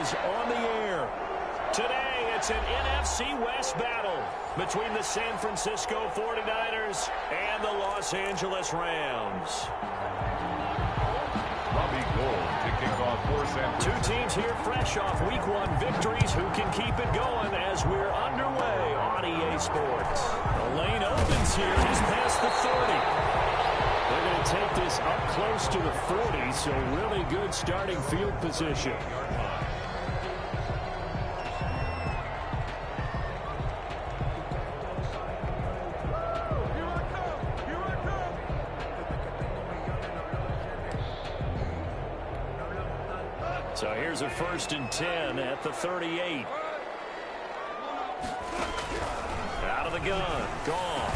is on the air. Today, it's an NFC West battle between the San Francisco 49ers and the Los Angeles Rams. Two teams here fresh off Week 1 victories. Who can keep it going as we're underway on EA Sports? The lane opens here. He's past the 30. They're going to take this up close to the 40, so really good starting field position. So here's a 1st and 10 at the 38. Out of the gun. Gone.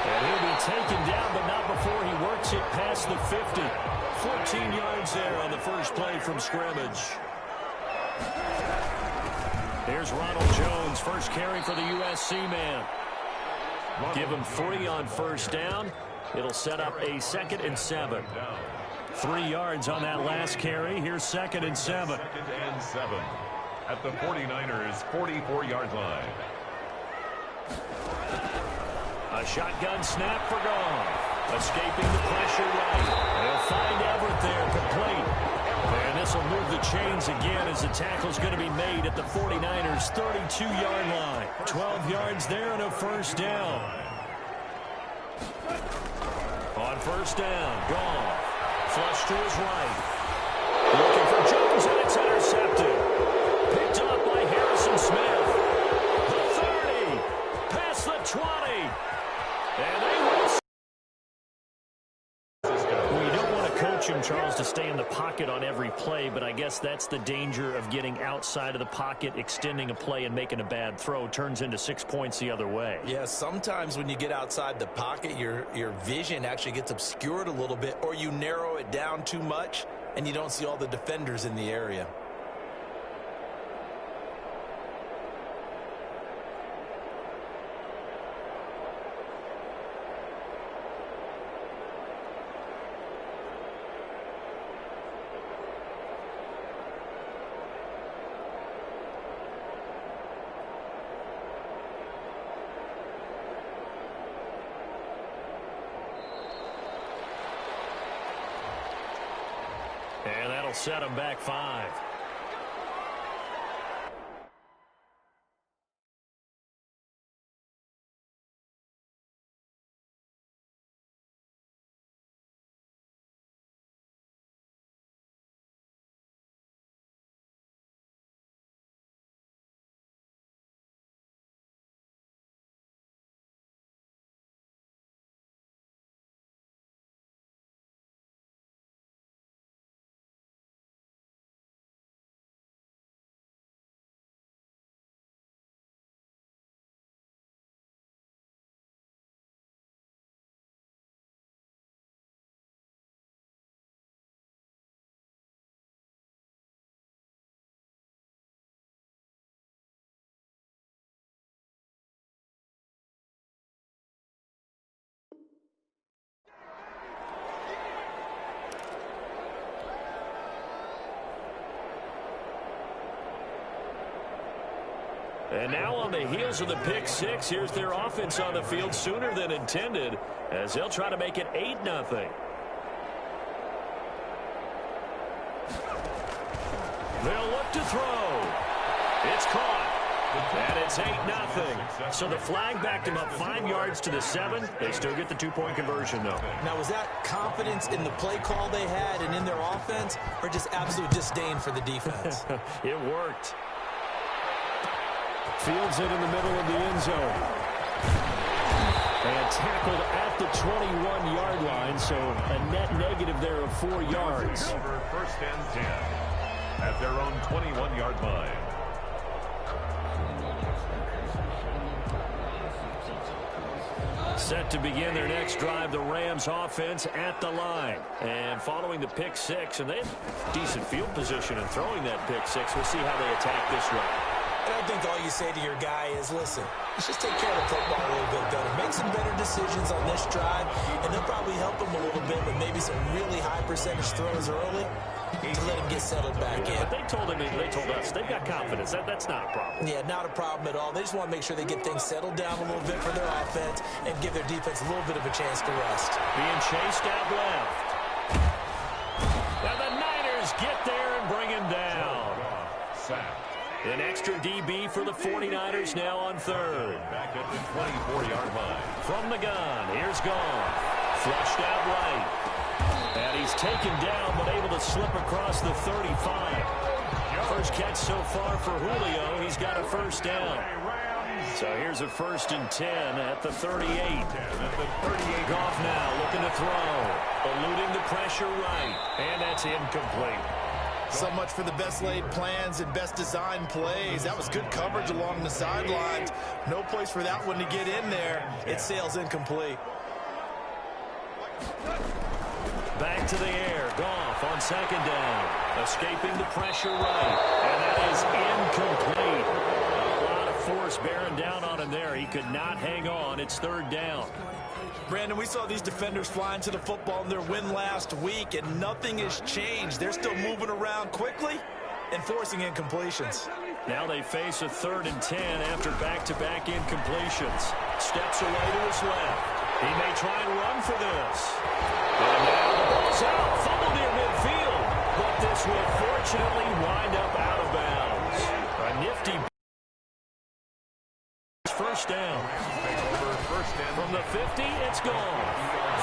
And he'll be taken down, but not before he works it past the 50. 14 yards there on the first play from scrimmage. Here's Ronald Jones, first carry for the USC man. Give him 3 on 1st down. It'll set up a 2nd and 7. 3 yards on that last carry. Here's 2nd and 7. 2nd and 7 at the 49ers' 44-yard line. A shotgun snap for Gone. Escaping the pressure right. They'll find Everett there complete. And this will move the chains again as the tackle's going to be made at the 49ers' 32-yard line. 12 yards there and a 1st down. On 1st down, Gone. Flush to his right. Looking for Jones, and it's intercepted. Picked up by Harrison Smith. The 30. Past the 20. And they will. We don't want to coach him, Charles, to stay in the pocket on every play, but I guess that's the danger of getting outside of the pocket, extending a play, and making a bad throw. Turns into 6 points the other way. Yeah, sometimes when you get outside the pocket, your vision actually gets obscured a little bit, or you narrow it down too much, and you don't see all the defenders in the area. And that'll set him back 5. And now on the heels of the pick 6, here's their offense on the field sooner than intended as they'll try to make it 8-0. They'll look to throw. It's caught. And it's 8-0. So the flag backed him up 5 yards to the 7. They still get the 2-point conversion, though. Now, was that confidence in the play call they had and in their offense, or just absolute disdain for the defense? It worked. Fields it in the middle of the end zone. And tackled at the 21-yard line, so a net negative there of 4 yards. Over 1st and 10 at their own 21-yard line. Set to begin their next drive, the Rams offense at the line. And following the pick 6, and they have decent field position in throwing that pick 6. We'll see how they attack this drive. And I think all you say to your guy is, listen, let's just take care of the football a little bit better. Make some better decisions on this drive, and they'll probably help him a little bit with maybe some really high percentage throws early to let him get settled back in. But they told us, they've got confidence. That's not a problem. Yeah, not a problem at all. They just want to make sure they get things settled down a little bit for their offense and give their defense a little bit of a chance to rest. Being chased out left. Now the Niners get there and bring him down. An extra DB for the 49ers now on third. Back at the 24-yard line. From the gun, here's Goff. Flushed out right. And he's taken down, but able to slip across the 35. First catch so far for Julio. He's got a first down. So here's a 1st and 10 at the 38. Goff now looking to throw. Eluding the pressure right. And that's incomplete. So much for the best laid plans and best designed plays. That was good coverage along the sidelines. No place for that one to get in there. It sails incomplete. Back to the air. Goff on 2nd down. Escaping the pressure right. And that is incomplete. A lot of force bearing down on him there. He could not hang on. It's 3rd down. Brandon, we saw these defenders flying to the football in their win last week, and nothing has changed. They're still moving around quickly and forcing incompletions. Now they face a 3rd and 10 after back-to-back incompletions. Steps away to his left. He may try and run for this. And now the ball's out. Fumble near midfield. But this will fortunately wind up out of bounds. A nifty first down. From the 50, it's gone.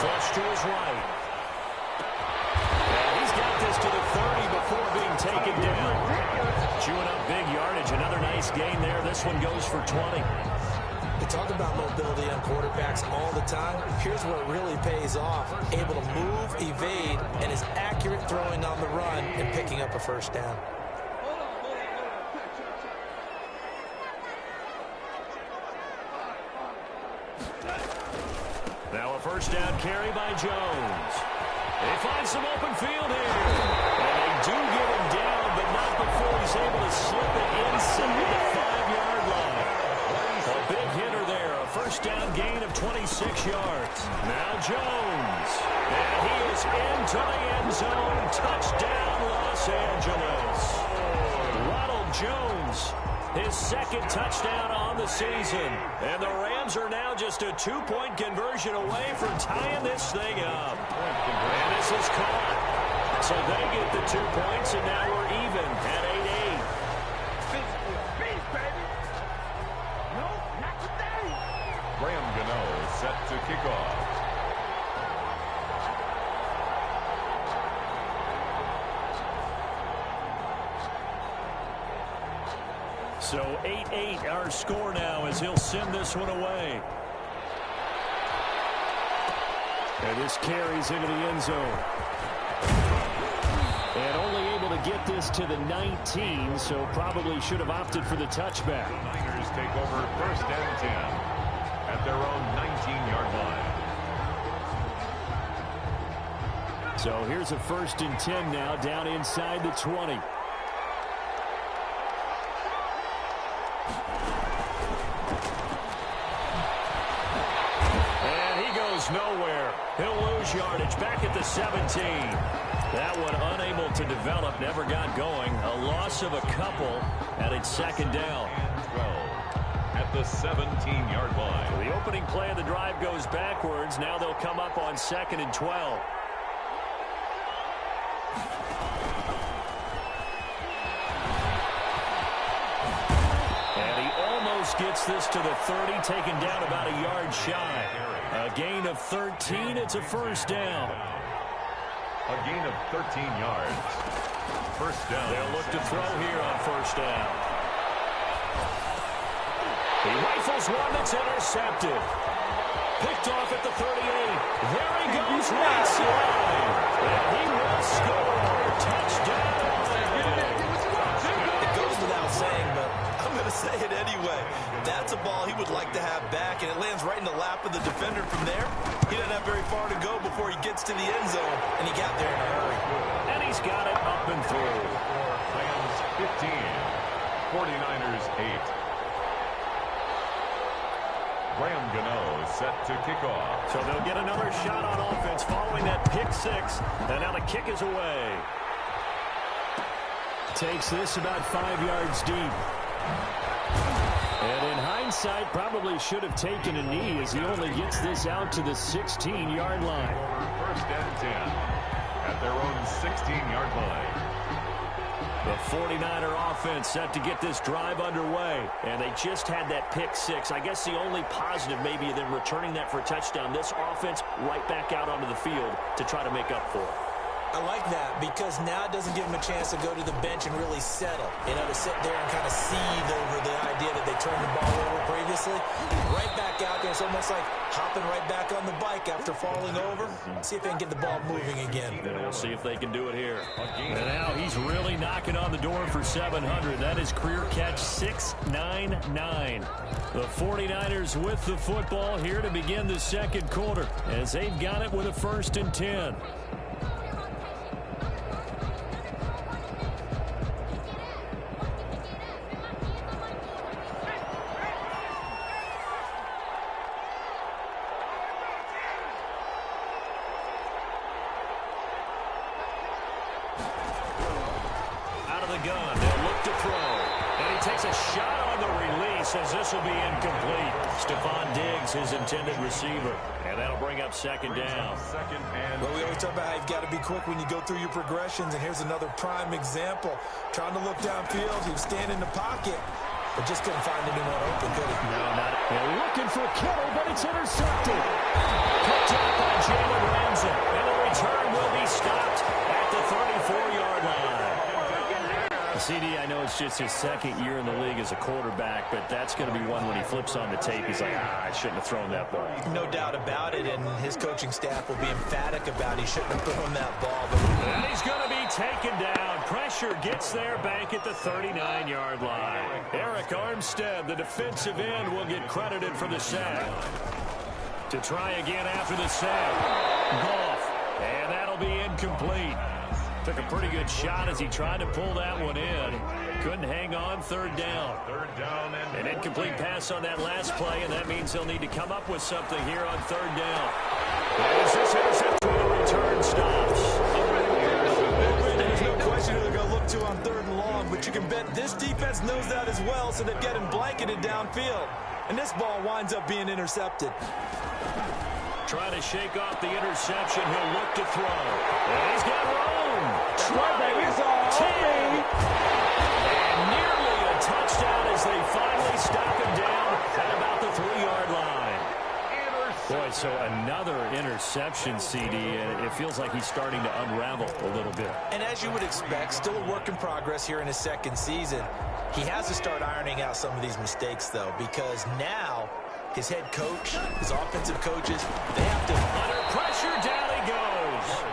Flush to his right. And he's got this to the 30 before being taken down. Chewing up big yardage. Another nice gain there. This one goes for 20. We talk about mobility on quarterbacks all the time. Here's where it really pays off. Able to move, evade, and is accurate throwing on the run and picking up a first down. Now a first down carry by Jones. They find some open field here. And they do get him down, but not before he's able to slip it inside the 5-yard line. A big hitter there. A first down gain of 26 yards. Now Jones. And he is into the end zone. Touchdown, Los Angeles. Ronald Jones. His 2nd touchdown on the season. And the Rams are now just a 2-point conversion away from tying this thing up. And this is caught. So they get the 2 points, and now we're even at 8-8. Graham Gano set to kick off. So 8-8 our score now as he'll send this one away. And this carries into the end zone. And only able to get this to the 19, so probably should have opted for the touchback. The Niners take over 1st and 10 at their own 19-yard line. So here's a 1st and 10 now down inside the 20. Nowhere. He'll lose yardage back at the 17. That one unable to develop, never got going. A loss of a couple, and it's 2nd down. 12 at the 17-yard line. So the opening play of the drive goes backwards. Now they'll come up on 2nd and 12. And he almost gets this to the 30, taken down about a yard shy. A gain of 13. It's a first down. A gain of 13 yards. First down. They'll look to throw here on first down. He rifles one that's intercepted. Picked off at the 38. There he goes right side. And he will score. Touchdown. It goes without saying, but I'm going to say it anyway. That's a ball he would like to have back, and it lands right in the lap of the defender from there. He doesn't have very far to go before he gets to the end zone, and he got there in a hurry. And he's got it up and through. Rams 15. 49ers 8. Graham Gano set to kick off. So they'll get another shot on offense following that pick six. And now the kick is away. Takes this about 5 yards deep. And in hindsight, probably should have taken a knee as he only gets this out to the 16-yard line. First and 10 at their own 16-yard line. The 49er offense set to get this drive underway. And they just had that pick six. I guess the only positive maybe of them returning that for a touchdown. This offense right back out onto the field to try to make up for it. I like that because now it doesn't give them a chance to go to the bench and really settle. You know, to sit there and kind of seethe over the idea that they turned the ball over previously. Right back out there. It's almost like hopping right back on the bike after falling over. See if they can get the ball moving again. And we'll see if they can do it here. And now he's really knocking on the door for 700. That is career catch 699. The 49ers with the football here to begin the second quarter as they've got it with a 1st and 10. Gun. They'll look to throw. And he takes a shot on the release as this will be incomplete. Stephon Diggs, his intended receiver. And that'll bring up 2nd down. Well, we always talk about how you've got to be quick when you go through your progressions. And here's another prime example. Trying to look downfield. He was standing in the pocket, but just couldn't find anyone open, could he? No, not. They're looking for Kittle, but it's intercepted. Picked up by Jalen Ramsey. And the return will be stopped at the 34-yard line. CD, I know it's just his 2nd year in the league as a quarterback, but that's going to be one when he flips on the tape. He's like, I shouldn't have thrown that ball. No doubt about it, and his coaching staff will be emphatic about he shouldn't have thrown that ball. But and he's going to be taken down. Pressure gets there back at the 39-yard line. Eric Armstead, the defensive end, will get credited for the sack. To try again after the sack. Goff, and that'll be incomplete. Took a pretty good shot as he tried to pull that one in. Couldn't hang on. 3rd down. An incomplete pass on that last play, and that means they'll need to come up with something here on 3rd down. As this interception, the return stops. There's no question who they're going to look to on 3rd and long, but you can bet this defense knows that as well, so they've got him blanketed downfield. And this ball winds up being intercepted. Trying to shake off the interception. He'll look to throw. And he's got room. And nearly a touchdown as they finally stop him down at about the 3-yard line. Boy, so another interception, CD, and it feels like he's starting to unravel a little bit. And as you would expect, still a work in progress here in his 2nd season. He has to start ironing out some of these mistakes, though, because now his head coach, his offensive coaches, they have to... Under pressure, down he goes.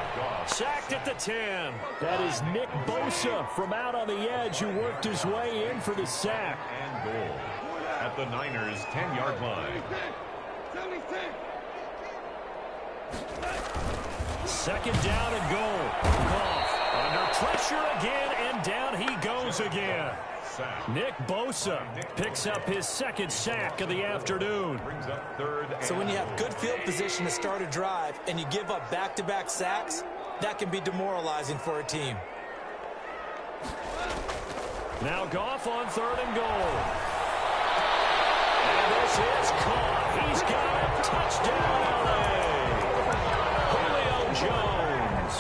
Sacked at the 10. That is Nick Bosa from out on the edge who worked his way in for the sack. And goal at the Niners' 10-yard line. 2nd down and goal. Goff under pressure again, and down he goes again. Nick Bosa picks up his 2nd sack of the afternoon. So when you have good field position to start a drive and you give up back-to-back sacks, that can be demoralizing for a team. Now Goff on 3rd and goal. And this is caught. He's got a touchdown, LA. Julio Jones.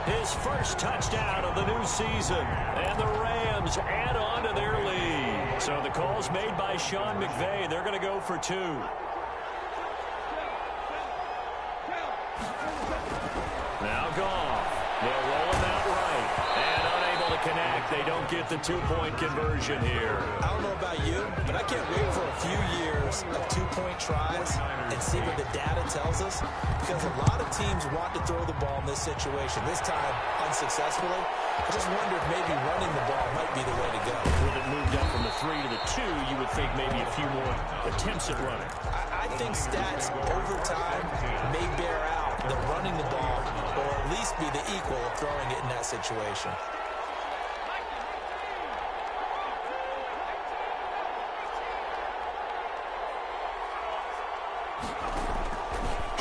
His 1st touchdown of the new season. And the Rams add on to their lead. So the call's made by Sean McVay. They're going to go for 2. Now Goff. They'll roll him out right. And unable to connect. They don't get the 2-point conversion here. I don't know about you, but I can't wait for a few years of 2-point tries and see what the data tells us. Because a lot of teams want to throw the ball in this situation. This time, unsuccessfully. I just wonder if maybe running the ball might be the way to go. With it moved up from the 3 to the 2, you would think maybe a few more attempts at running. I think stats over time may bear out that running the ball or at least be the equal of throwing it in that situation.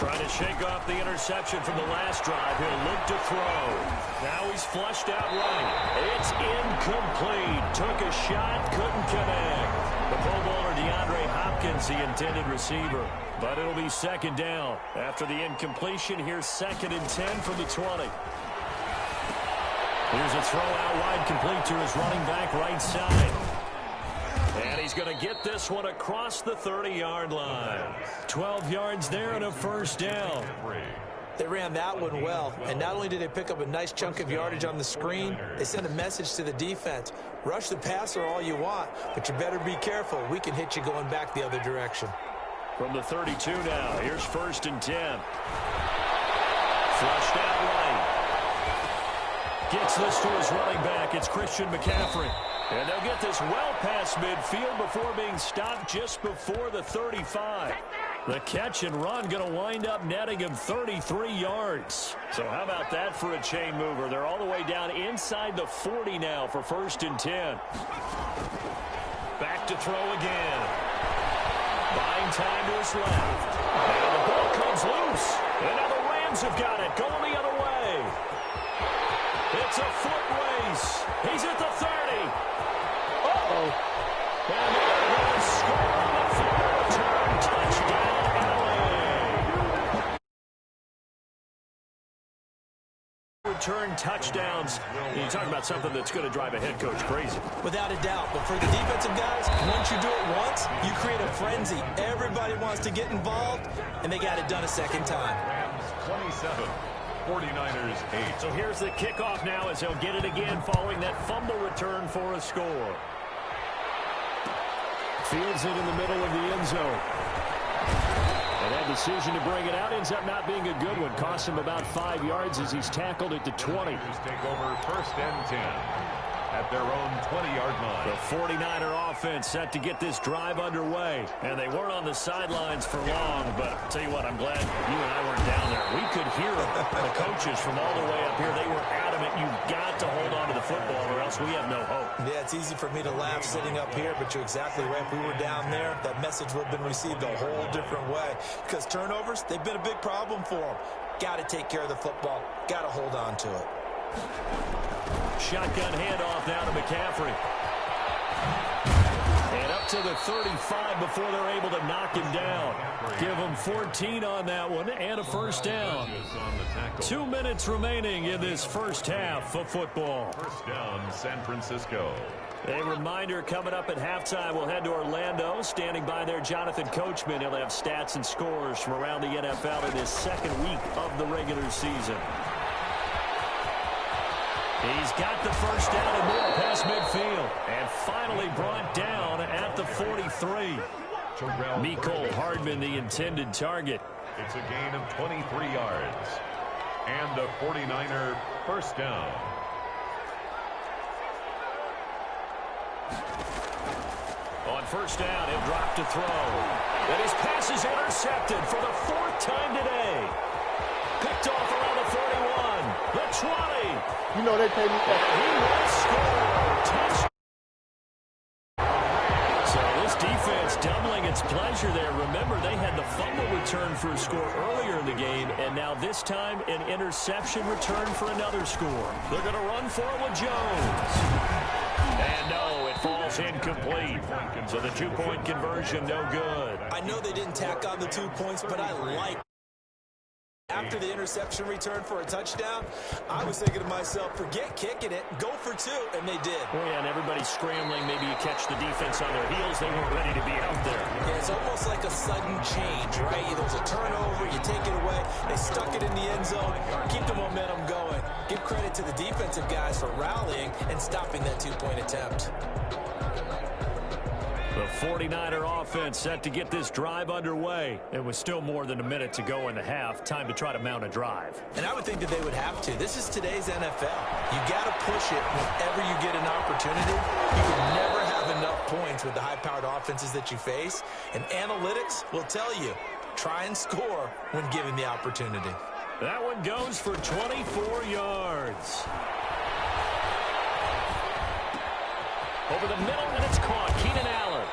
Trying to shake off the interception from the last drive. He'll look to throw. Now he's flushed out right. It's incomplete. Took a shot, couldn't connect. The Pro Bowler DeAndre Hopkins, the intended receiver. But it'll be second down. After the incompletion, here's 2nd and 10 from the 20. Here's a throw out wide, complete to his running back right side. And he's going to get this one across the 30-yard line. 12 yards there and a first down. They ran that one well, and not only did they pick up a nice chunk of yardage on the screen, they sent a message to the defense. Rush the passer all you want, but you better be careful. We can hit you going back the other direction. From the 32 now, here's 1st and 10. Flushed out right. Gets this to his running back. It's Christian McCaffrey. And they'll get this well past midfield before being stopped just before the 35. The catch and run going to wind up netting him 33 yards. So how about that for a chain mover? They're all the way down inside the 40 now for 1st and 10. Back to throw again. Buying time to his left. Now the ball comes loose. And now the Rams have got it. Going the other way. It's a foot race. He's at the 30. Uh-oh. And they're going to score on the fumble return. Touchdown, LA. Return touchdowns. You talk about something that's going to drive a head coach crazy. Without a doubt. But for the defensive guys, once you do it once, you create a frenzy. Everybody wants to get involved, and they got it done a second time. Rams 27. 49ers 8. So here's the kickoff now as he'll get it again following that fumble return for a score. Fields it in the middle of the end zone. And that decision to bring it out ends up not being a good one. Costs him about 5 yards as he's tackled at the 20. Take over 1st and 10 at their own 20-yard line. The 49er offense set to get this drive underway. And they weren't on the sidelines for long, but I'll tell you what, I'm glad you and I weren't down there. We could hear the coaches from all the way up here. They were adamant, you've got to hold on to the football or else we have no hope. Yeah, it's easy for me to laugh sitting up here, but you're exactly right. If we were down there, that message would have been received a whole different way. Because turnovers, they've been a big problem for them. Got to take care of the football. Got to hold on to it. Shotgun handoff now to McCaffrey. And up to the 35 before they're able to knock him down. Give him 14 on that one and a first down. 2 minutes remaining in this first half of football. First down, San Francisco. A reminder coming up at halftime, we'll head to Orlando. Standing by there, Jonathan Coachman. He'll have stats and scores from around the NFL in his 2nd week of the regular season. He's got the first down and more past midfield. And finally brought down at the 43. Mecole Hardman, the intended target. It's a gain of 23 yards. And a 49er first down. On first down, he'll drop to throw. And his pass is intercepted for the 4th time today. Picked off around the 41. The 20. You know they pay me for. He will score. Touchdown. So this defense doubling its pleasure there. Remember, they had the fumble return for a score earlier in the game, and now this time an interception return for another score. They're going to run for it with Jones. And no, it falls incomplete. So the 2-point conversion, no good. I know they didn't tack on the 2 points, but I like after the interception return for a touchdown, I was thinking to myself, forget kicking it, go for 2, and they did. Oh, yeah, and everybody's scrambling. Maybe you catch the defense on their heels. They weren't ready to be out there. Yeah, it's almost like a sudden change, right? There's a turnover, you take it away, they stuck it in the end zone, keep the momentum going. Give credit to the defensive guys for rallying and stopping that 2-point attempt. The 49er offense set to get this drive underway. It was still more than a minute to go in the half. Time to try to mount a drive. And I would think that they would have to. This is today's NFL. You got to push it whenever you get an opportunity. You can never have enough points with the high-powered offenses that you face. And analytics will tell you, try and score when given the opportunity. That one goes for 24 yards. Over the middle, and it's caught. Keenan Allen.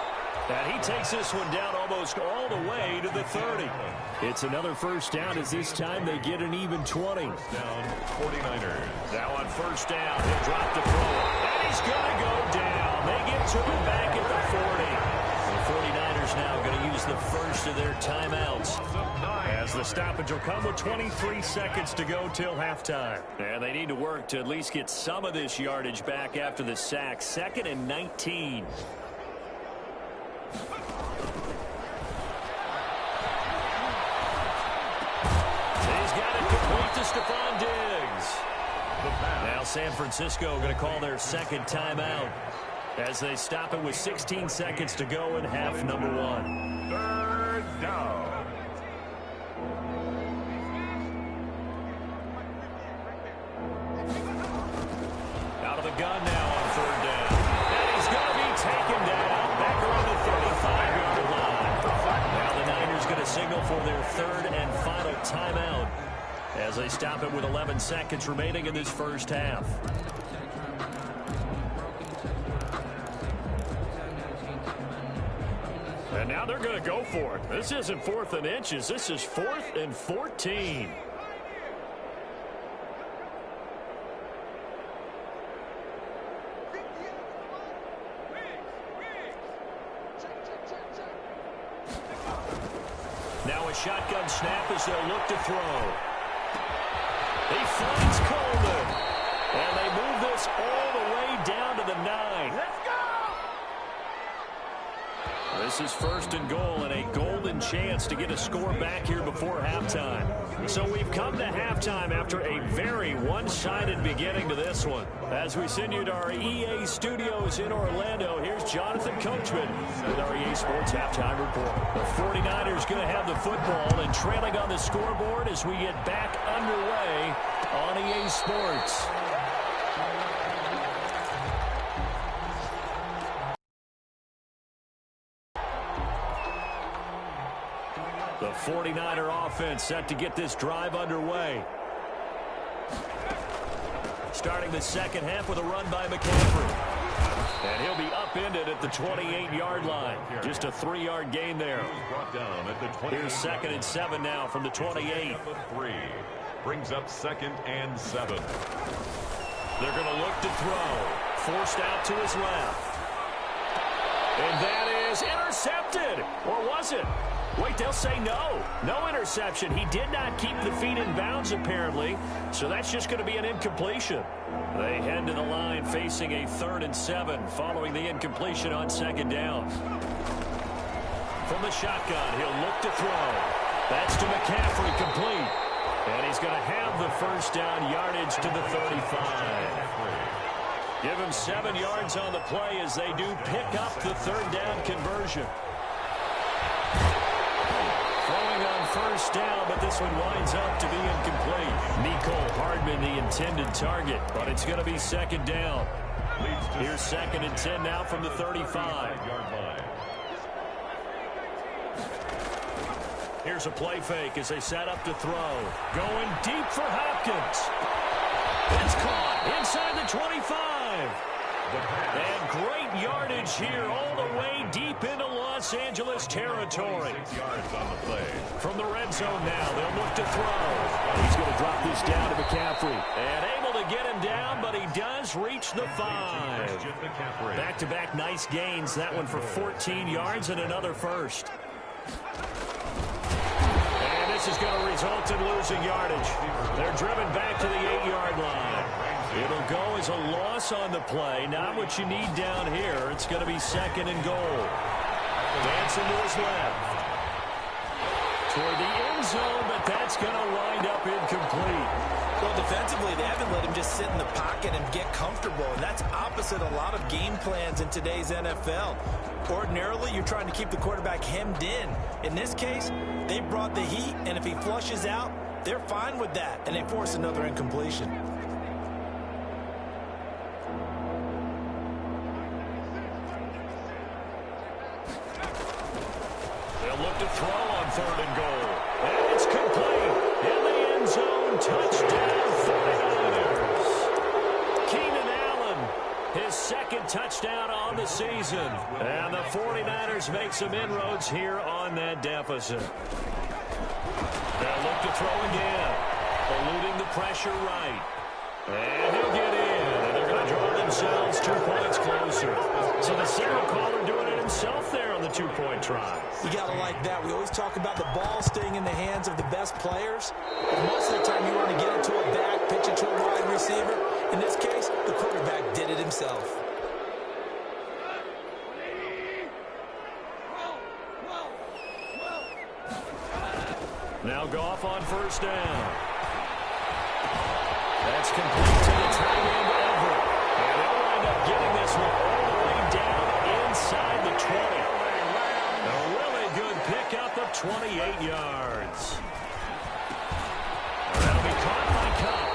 And he takes this one down almost all the way to the 30. It's another first down as this time they get an even 20. First down, 49ers. Now on first down, he'll drop the throw. And he's going to go down. They get to him back at the 40. The 49ers now going to use the first of their timeouts, as the stoppage will come with 23 seconds to go till halftime. And they need to work to at least get some of this yardage back after the sack. 2nd and 19. He's got it complete to Stephon Diggs. Now San Francisco going to call their second timeout as they stop it with 16 seconds to go in half number 1. Third down. Out of the gun now on third down. And he's going to be taken down back around the 35-yard line. Now the Niners going to signal for their third and final timeout as they stop it with 11 seconds remaining in this first half. And now they're going to go for it. This isn't 4th and inches. This is 4th and 14. Now a shotgun snap as they'll look to throw. He finds Coleman. And they move this all the way down to the 9. Let's go! This is 1st and goal and a golden chance to get a score back here before halftime. So we've come to halftime after a very one-sided beginning to this one. As we send you to our EA studios in Orlando, here's Jonathan Coachman with our EA Sports Halftime Report. The 49ers going to have the football and trailing on the scoreboard as we get back underway on EA Sports. The 49er offense set to get this drive underway. Starting the second half with a run by McCaffrey. And he'll be upended at the 28-yard line. Just a 3-yard gain there. Here's 2nd and 7 now from the 28. 3 brings up 2nd and 7. They're going to look to throw. Forced out to his left. And that is intercepted. Or was it? Wait, they'll say no. No interception. He did not keep the feet in bounds, apparently. So that's just going to be an incompletion. They head to the line facing a 3rd and 7 following the incompletion on 2nd down. From the shotgun, he'll look to throw. That's to McCaffrey, complete. And he's going to have the first down yardage to the 35. Give him 7 yards on the play as they do pick up the 3rd down conversion. Throwing on first down, but this one winds up to be incomplete. Mecole Hardman, the intended target, but it's going to be 2nd down. Here's 2nd and 10 now from the 35-yard line. Here's a play fake as they set up to throw. Going deep for Hopkins. It's caught inside the 25. And great yardage here all the way deep into Los Angeles territory. 6 yards on the play. From the red zone now, they'll look to throw. He's going to drop this down to McCaffrey. And able to get him down, but he does reach the 5. Back-to-back nice gains. That one for 14 yards and another first. And this is going to result in losing yardage. They're driven back to the 8-yard line. It'll go as a loss on the play. Not what you need down here. It's going to be 2nd and goal. Dancing to his left. Toward the end zone, but that's going to wind up incomplete. Well, defensively, they haven't let him just sit in the pocket and get comfortable, and that's opposite a lot of game plans in today's NFL. Ordinarily, you're trying to keep the quarterback hemmed in. In this case, they brought the heat, and if he flushes out, they're fine with that, and they force another incompletion. They'll look to throw on 3rd and goal. And it's complete. In the end zone, touchdown 49ers. Keenan Allen, his second touchdown on the season. And the 49ers make some inroads here on that deficit. They'll look to throw again. Eluding the pressure right. And he'll get in. And they're going to draw themselves 2 points closer. So the signal caller doing it himself there on the 2-point try. You got to like that. We always talk about the ball staying in the hands of the best players. But most of the time you want to get it to a back, pitch it to a wide receiver. In this case, the quarterback did it himself. Now Goff on first down. That's complete to the tight end, Everett. And they'll wind up getting this one all the way down inside the 20. A really good pickup of 28 yards. That'll be caught by Cup.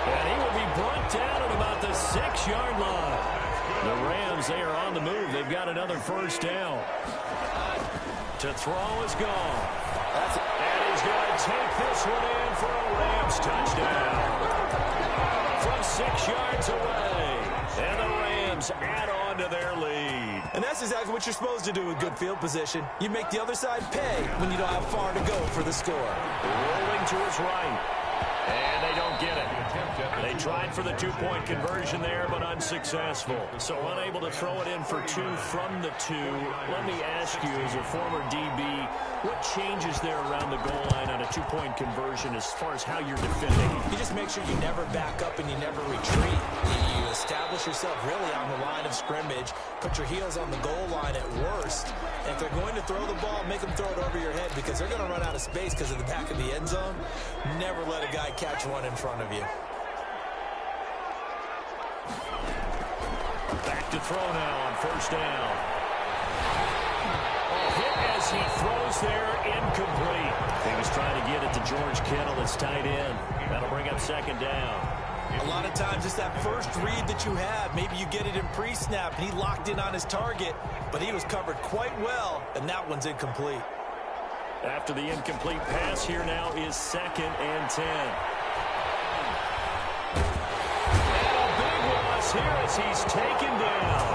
And he will be brought down at about the 6-yard line. The Rams, they are on the move. They've got another first down. To throw is gone. And he's going to take this one in for a Rams touchdown. From 6 yards away. And the Rams add on to their lead. And that's exactly what you're supposed to do with good field position. You make the other side pay when you don't have far to go for the score. Rolling to his right. And they don't get it. They tried for the 2-point conversion there, but unsuccessful. So unable to throw it in for 2 from the 2. Let me ask you, as a former DB, what changes there around the goal line on a 2-point conversion as far as how you're defending? You just make sure you never back up and you never retreat. You establish yourself really on the line of scrimmage, put your heels on the goal line at worst. And if they're going to throw the ball, make them throw it over your head because they're going to run out of space because of the back of the end zone. Never let a guy catch one in front of you. Back to throw now on first down. Hit as he throws there, incomplete. He was trying to get it to George Kittle, his tight end. That'll bring up second down. A lot of times it's that first read that you have. Maybe you get it in pre-snap, and he locked in on his target, but he was covered quite well, and that one's incomplete. After the incomplete pass, here now is 2nd and 10. And a big loss here as he's taken down.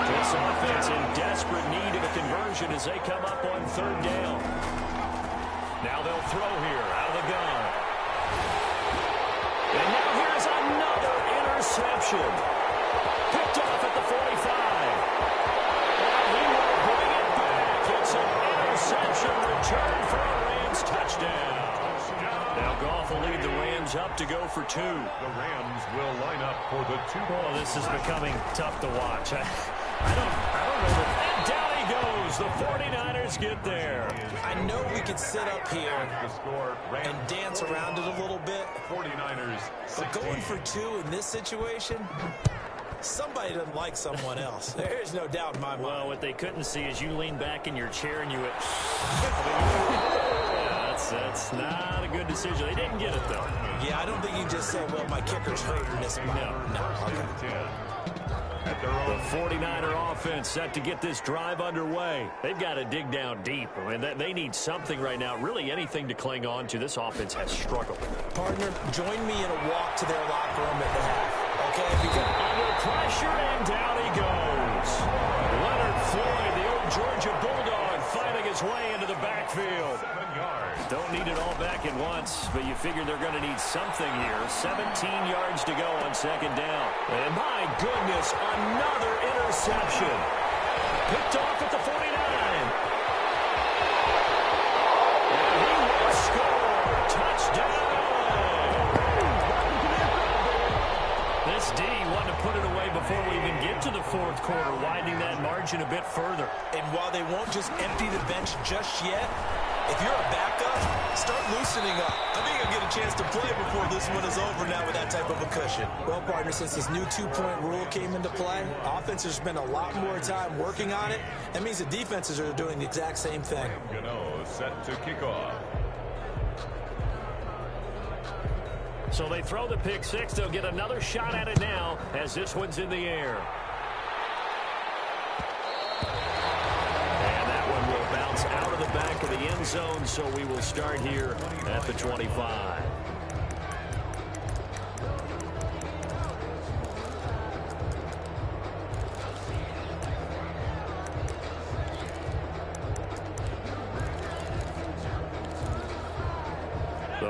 This offense in desperate need of a conversion as they come up on 3rd down. Now they'll throw here out of the gun. And now here's another interception. Picked off at the 45. And he will bring it back. It's an interception return for a Rams touchdown. Now Goff will lead the Rams up to go for 2. The Rams will line up for the 2. Oh, this is becoming tough to watch. I don't know. And down he goes. The 49ers get there. I know we could sit up here and dance around it a little bit. 49ers. But going for 2 in this situation, somebody doesn't like someone else. There's no doubt in my mind. Well, what they couldn't see is you lean back in your chair and you went, that's not a good decision. They didn't get it, though. Yeah, I don't think you just say, well, my kicker's hurting this spot. No. Okay. The 49er offense set to get this drive underway. They've got to dig down deep. I mean, they need something right now, really anything to cling on to. This offense has struggled. Partner, join me in a walk to their locker room at the half. Okay? Because under pressure, and down he goes. Leonard Floyd, the old Georgia Bulldog, fighting his way into the backfield. Don't need it all back at once, but you figure they're going to need something here. 17 yards to go on 2nd down. And my goodness, another interception. Picked off at the 49. And he will score. Touchdown. This D wanted to put it away before we even get to the 4th quarter, widening that margin a bit further. And while they won't just empty the bench just yet, if you're a backup, start loosening up. I think you'll get a chance to play before this one is over now with that type of a cushion. Well, partner, since this new 2-point rule came into play, offenses spend a lot more time working on it. That means the defenses are doing the exact same thing. Gano set to kick off. So they throw the pick 6. They'll get another shot at it now as this one's in the air. Out of the back of the end zone, so we will start here at the 25.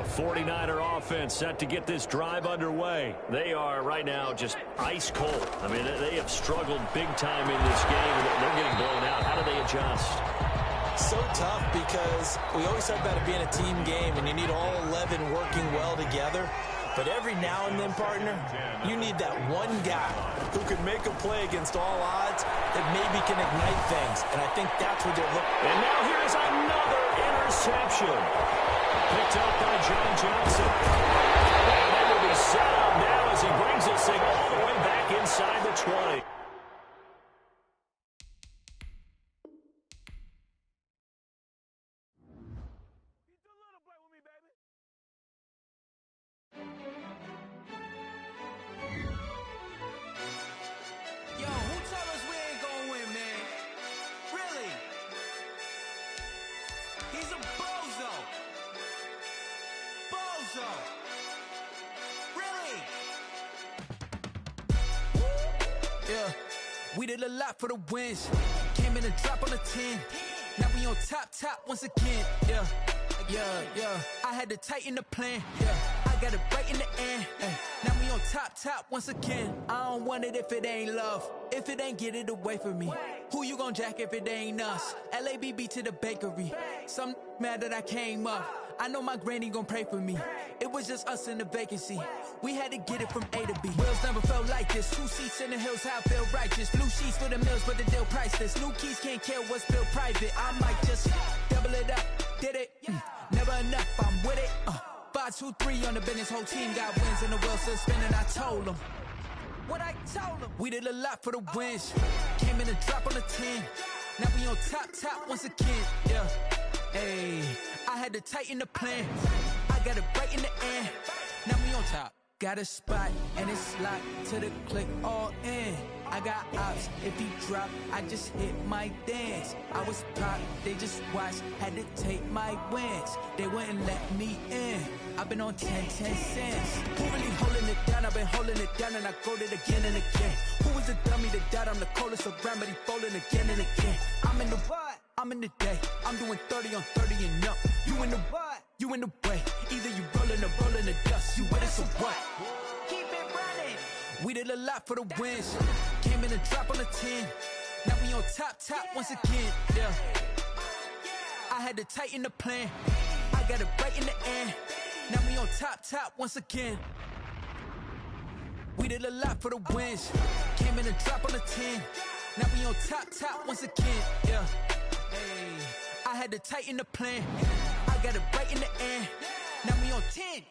The 49er offense set to get this drive underway. They are right now just ice cold. I mean, they have struggled big time in this game. They're getting blown out. How do they adjust? So tough because we always talk about it being a team game and you need all 11 working well together. But every now and then, partner, you need that one guy who can make a play against all odds that maybe can ignite things. And I think that's what they're looking for. And now here's another interception. Picked up by John Johnson. And they will be set up now as he brings this thing all the way back inside the 20. We did a lot for the wins. Came in and drop on the 10. Now we on top once again. Yeah. I had to tighten the plan. Yeah. I got it right in the end. Now we on top once again. I don't want it if it ain't love. If it ain't, get it away from me. Who you gon' jack if it ain't us? LABB to the bakery. Some mad that I came up. I know my granny gon' pray for me. It was just us in the vacancy. We had to get it from A to B. Wheels never felt like this. 2 seats in the hills, how I feel righteous. Blue sheets for the mills, but the deal priceless. New keys can't care what's built private. I might just double it up. Did it? Never enough, I'm with it. 5, 2, 3 on the business. Whole team got wins and the wheels still spinning. I told them what I told them. We did a lot for the wins. Came in and drop on the 10. Now we on top once again. Yeah. Hey, I had to tighten the plan. I got it right in the end. Now we on top. Got a spot and it's locked to the click all in. I got ops, if he drop, I just hit my dance. I was pop, they just watched, had to take my wins. They wouldn't let me in. I've been on 10 cents. Who really holding it down? I've been holding it down and I go it again and again. Who was the dummy that died? I'm the coldest around, but he folding again and again. I'm in the what? I'm in the day. I'm doing 30 on 30 and up. You in the what? You in the way. Either you rolling or rolling the dust. You with us or what? Keep it running. We did a lot for the wins. Came in and drop on the 10. Now we on top once again. Yeah. I had to tighten the plan. I got it right in the end. Now we on top once again. We did a lot for the wins. Came in and drop on the 10. Now we on top once again. Yeah. Hey, I had to tighten the plan. I got it right in the end. Now we on 10.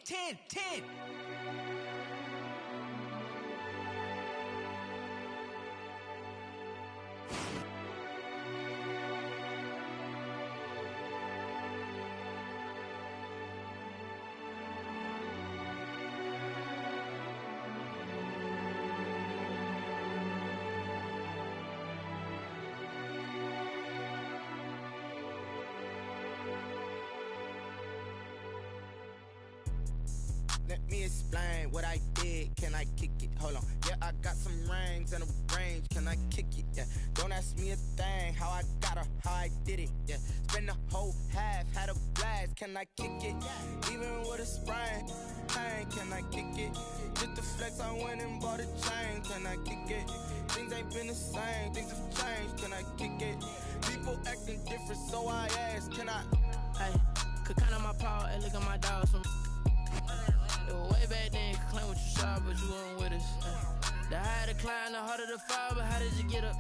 Let me explain what I did. Can I kick it? Hold on. Yeah, I got some rings and a range. Can I kick it? Yeah. Don't ask me a thing. How I got her, how I did it. Yeah. Spend the whole half, had a blast. Can I kick it? Even with a sprain. Pain, can I kick it? Just the flex, I went and bought a chain. Can I kick it? Things ain't been the same. Things have changed. Can I kick it? People acting different, so I asked. Can I? Hey, could count on my power and look at my dogs from. It was way back then, could claim what you saw, but you weren't with us. The higher the climb, the harder the fall, but how did you get up?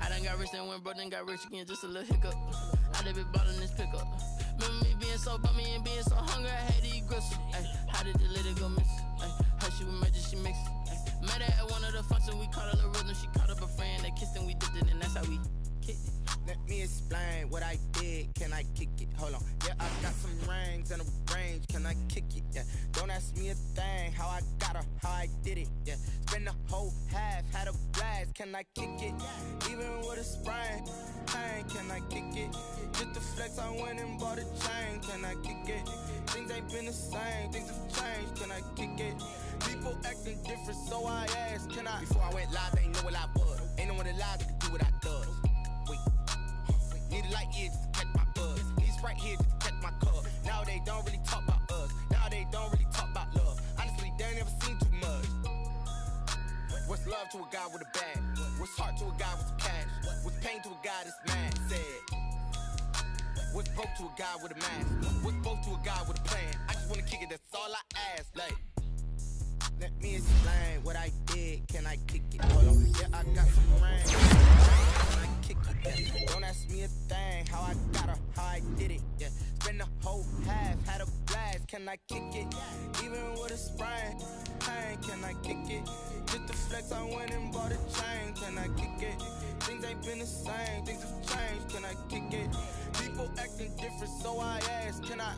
I done got rich and went broke, then got rich again, just a little hiccup. I done been ballin' this pickup. Remember me being so bummy and being so hungry, I had to eat gristle. How did the lady go miss? How she was magic, she mixed. Met her at one of the functions, we caught her the rhythm, she caught up a friend, they kissed and we dipped it, and that's how we kicked it. Let me explain what I did. Can I kick it? Hold on. Yeah, I got some rings and a range. Can I kick it? Yeah. Don't ask me a thing. How I got her, how I did it. Yeah. Spend the whole half, had a blast. Can I kick it? Even with a sprain. Pain, can I kick it? Just the flex, I went and bought a chain. Can I kick it? Things ain't been the same. Things have changed. Can I kick it? People acting different, so I asked. Can I? Before I went live, they ain't know what I was. Ain't no one alive that could do what I does. Wait. Need a light here just to catch my buzz. These right here just to catch my cup. Now they don't really talk about us. What's love to a guy with a bag? What's heart to a guy with some cash? What's pain to a guy that's mad? Said. What's broke to a guy with a mask? What's both to a guy with a plan? I just wanna kick it, that's all I ask. Like, let me explain what I did. Can I kick it? Hold on. Yeah, I got some rain. Can I kick it? Yeah. Don't ask me a thing. How I got her, how I did it. Yeah. Spend the whole half, had a blast. Can I kick it? Even with a sprain. Pain, can I kick it? Just the flex, I went and bought a chain. Can I kick it? Things ain't been the same. Things have changed. Can I kick it? People acting different, so I ask, can I?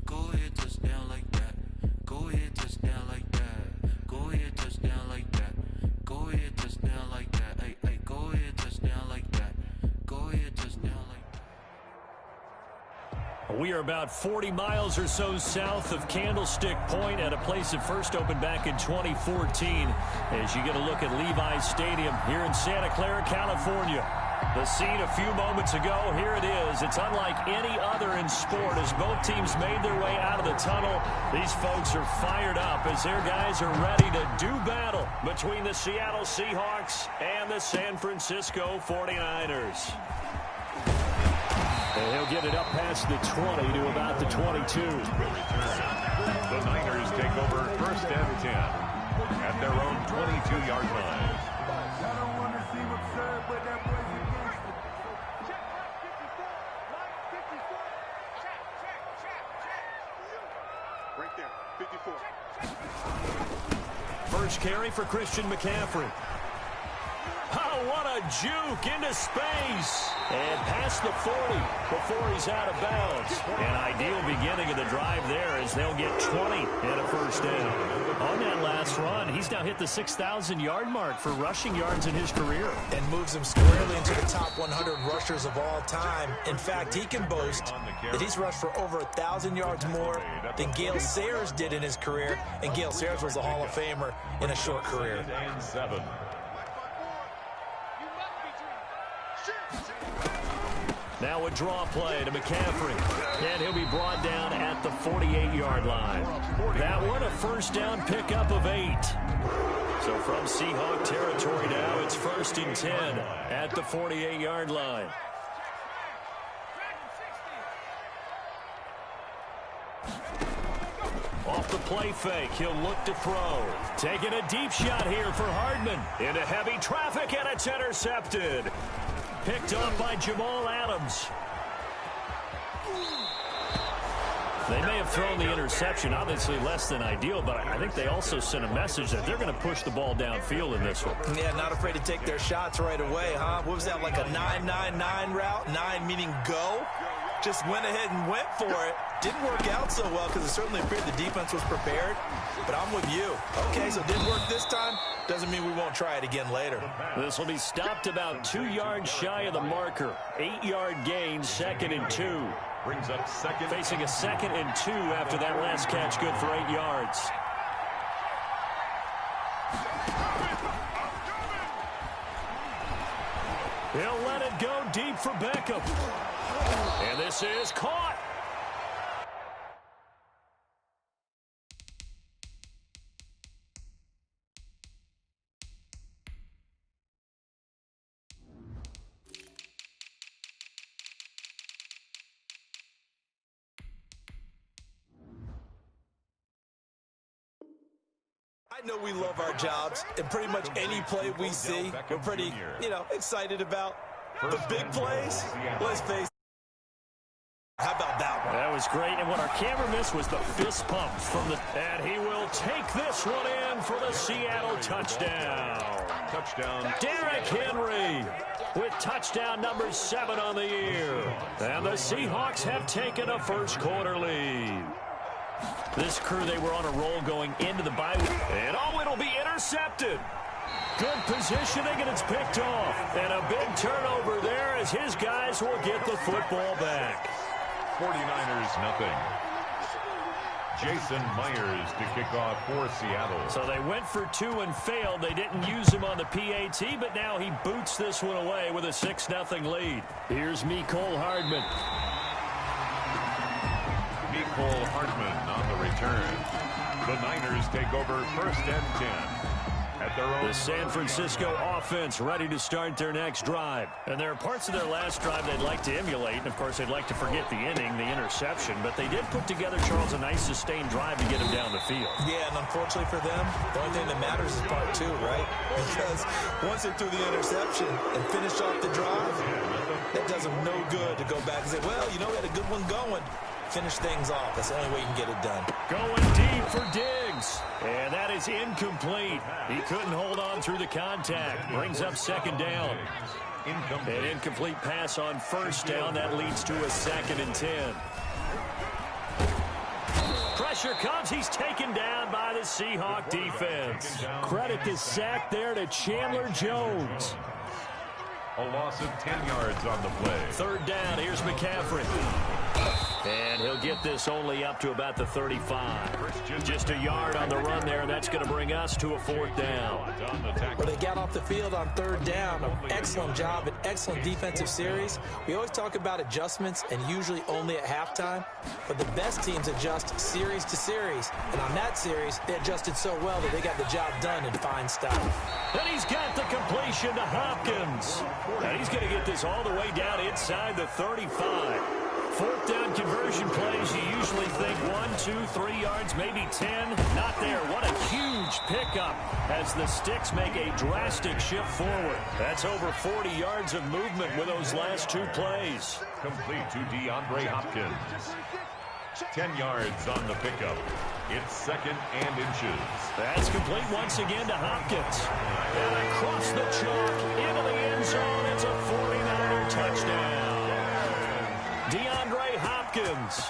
Go ahead, touchdown like that. Go ahead, touchdown like that. Go ahead, touchdown like that. Go ahead, touchdown like that. Hey, hey, go ahead, touchdown like that. Go ahead, touchdown like that. We are about 40 miles or so south of Candlestick Point at a place that first opened back in 2014 as you get a look at Levi's Stadium here in Santa Clara, California. The scene a few moments ago, here it is. It's unlike any other in sport as both teams made their way out of the tunnel. These folks are fired up as their guys are ready to do battle between the Seattle Seahawks and the San Francisco 49ers. And he'll get it up past the 20 to about the 22. The Niners take over first and 10 at their own 22-yard line. I don't want to seem absurd, but that boy's against it. Right there, 54. First carry for Christian McCaffrey. Oh, what a juke into space. And past the 40 before he's out of bounds. An ideal beginning of the drive there as they'll get 20 and a first down. On that last run, he's now hit the 6,000-yard mark for rushing yards in his career. And moves him squarely into the top 100 rushers of all time. In fact, he can boast that he's rushed for over 1,000 yards more than Gale Sayers did in his career. And Gale Sayers was a Hall of Famer in a short career. And 7. Now a draw play to McCaffrey. And he'll be brought down at the 48-yard line. That one a first down pickup of 8. So from Seahawk territory now, it's first and 10 at the 48-yard line. Off off the play fake. He'll look to throw. Taking a deep shot here for Hardman. Into heavy traffic, and it's intercepted. Picked up by Jamal Adams. They may have thrown the interception, obviously less than ideal, but I think they also sent a message that they're going to push the ball downfield in this one. Yeah, not afraid to take their shots right away, huh? What was that, like a 9-9-9 route? 9 meaning go? Just went ahead and went for it. Didn't work out so well because it certainly appeared the defense was prepared. But I'm with you. Okay, so it didn't work this time. Doesn't mean we won't try it again later. This will be stopped about 2 yards shy of the marker. 8-yard gain, 2nd and 2. Brings up second. Facing a 2nd and 2 after that last catch, good for 8 yards. He'll let it go deep for Beckham. And this is caught. I know we love our jobs, and pretty much any play we see, we're pretty, excited about. The big plays, let's face it. How about that one? That was great, and what our camera missed was the fist pump from the... And he will take this one in for the Seattle touchdown. Touchdown. Derrick Henry with touchdown number 7 on the year. And the Seahawks have taken a first quarter lead. This crew, they were on a roll going into the bye week. And, it'll be intercepted. Good positioning, and it's picked off. And a big turnover there as his guys will get the football back. 49ers, nothing. Jason Myers to kick off for Seattle. So they went for 2 and failed. They didn't use him on the PAT, but now he boots this one away with a 6-0 lead. Here's Mecole Hardman. Mecole Hardman on the return. The Niners take over 1st and 10. At their own. The San Francisco offense ready to start their next drive. And there are parts of their last drive they'd like to emulate. And, of course, they'd like to forget the inning, the interception. But they did put together, Charles, a nice sustained drive to get him down the field. Yeah, and unfortunately for them, the only thing that matters is part 2, right? Because once they threw the interception and finished off the drive, that does them no good to go back and say, well, we had a good one going. Finish things off. That's the only way you can get it done. Going deep for Diggs. And that is incomplete. He couldn't hold on through the contact. Brings up 2nd down. An incomplete pass on 1st down. That leads to a 2nd and 10. Pressure comes. He's taken down by the Seahawk defense. Credit the sack there to Chandler Jones. A loss of 10 yards on the play. 3rd down. Here's McCaffrey. And he'll get this only up to about the 35. Just a yard on the run there, and that's going to bring us to a 4th down. Well, they got off the field on 3rd down. An excellent job, an excellent defensive series. We always talk about adjustments, and usually only at halftime. But the best teams adjust series to series. And on that series, they adjusted so well that they got the job done in fine style. And he's got the completion to Hopkins. And he's going to get this all the way down inside the 35. 4th down conversion plays, you usually think 1, 2, 3 yards, maybe 10. Not there. What a huge pickup as the Sticks make a drastic shift forward. That's over 40 yards of movement with those last 2 plays. Complete to DeAndre Hopkins. 10 yards on the pickup. It's 2nd and inches. That's complete once again to Hopkins. And across the chalk into the end zone. It's a 49er touchdown. DeAndre Hopkins,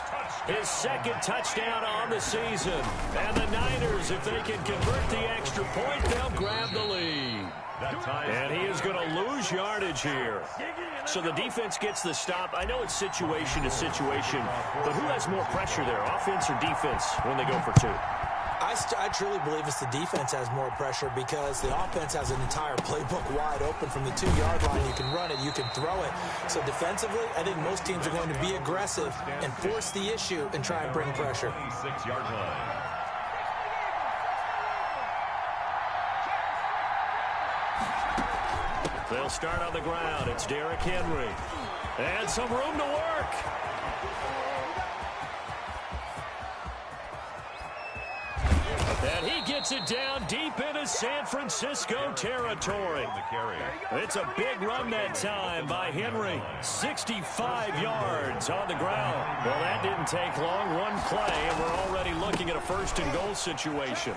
his 2nd touchdown on the season. And the Niners, if they can convert the extra point, they'll grab the lead. And he is going to lose yardage here. So the defense gets the stop. I know it's situation to situation, but who has more pressure there, offense or defense, when they go for 2? I truly believe it's the defense has more pressure because the offense has an entire playbook wide open from the 2-yard line. You can run it, you can throw it. So defensively, I think most teams are going to be aggressive and force the issue and try and bring pressure. 6-yard line. They'll start on the ground. It's Derrick Henry. And some room to work. And he gets it down deep into San Francisco territory. It's a big run that time by Henry. 65 yards on the ground. Well, that didn't take long. One play, and we're already looking at a first-and-goal situation.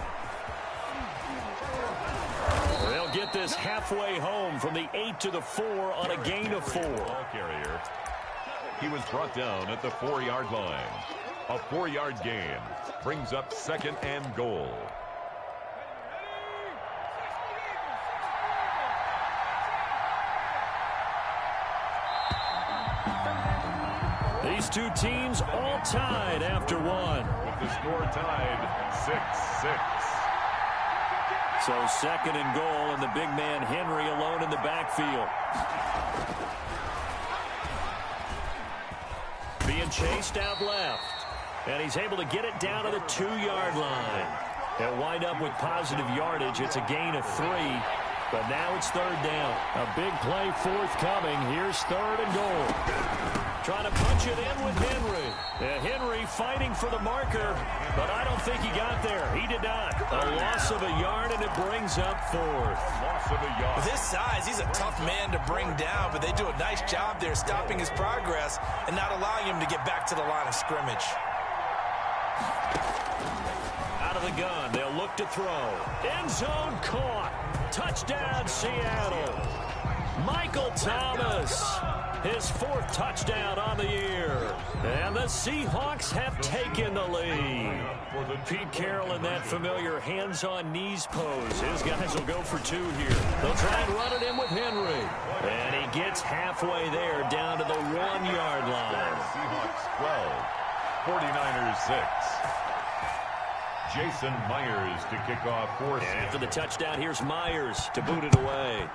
They'll get this halfway home from the 8 to the 4 on a gain of 4. Ball carrier. He was brought down at the 4-yard line. A 4-yard gain brings up 2nd and goal. These two teams all tied after one. With the score tied 6-6. So 2nd and goal, and the big man Henry alone in the backfield. Being chased out left. And he's able to get it down to the 2-yard line. They'll wind up with positive yardage. It's a gain of 3. But now it's 3rd down. A big play forthcoming. Here's 3rd and goal. Trying to punch it in with Henry. Henry fighting for the marker, but I don't think he got there. He did not. A loss of a yard, and it brings up 4th. Loss of a yard. With his size, he's a tough man to bring down, but they do a nice job there stopping his progress and not allowing him to get back to the line of scrimmage. Out of the gun, they'll look to throw. End zone caught. Touchdown, Seattle. Michael Thomas, his 4th touchdown on the year. And the Seahawks have taken the lead. Pete Carroll in that familiar hands-on knees pose. His guys will go for 2 here. They'll try and run it in with Henry. And he gets halfway there down to the 1-yard line. Seahawks 12, 49ers 6. Jason Myers to kick off for. And for the touchdown, here's Myers to boot it away.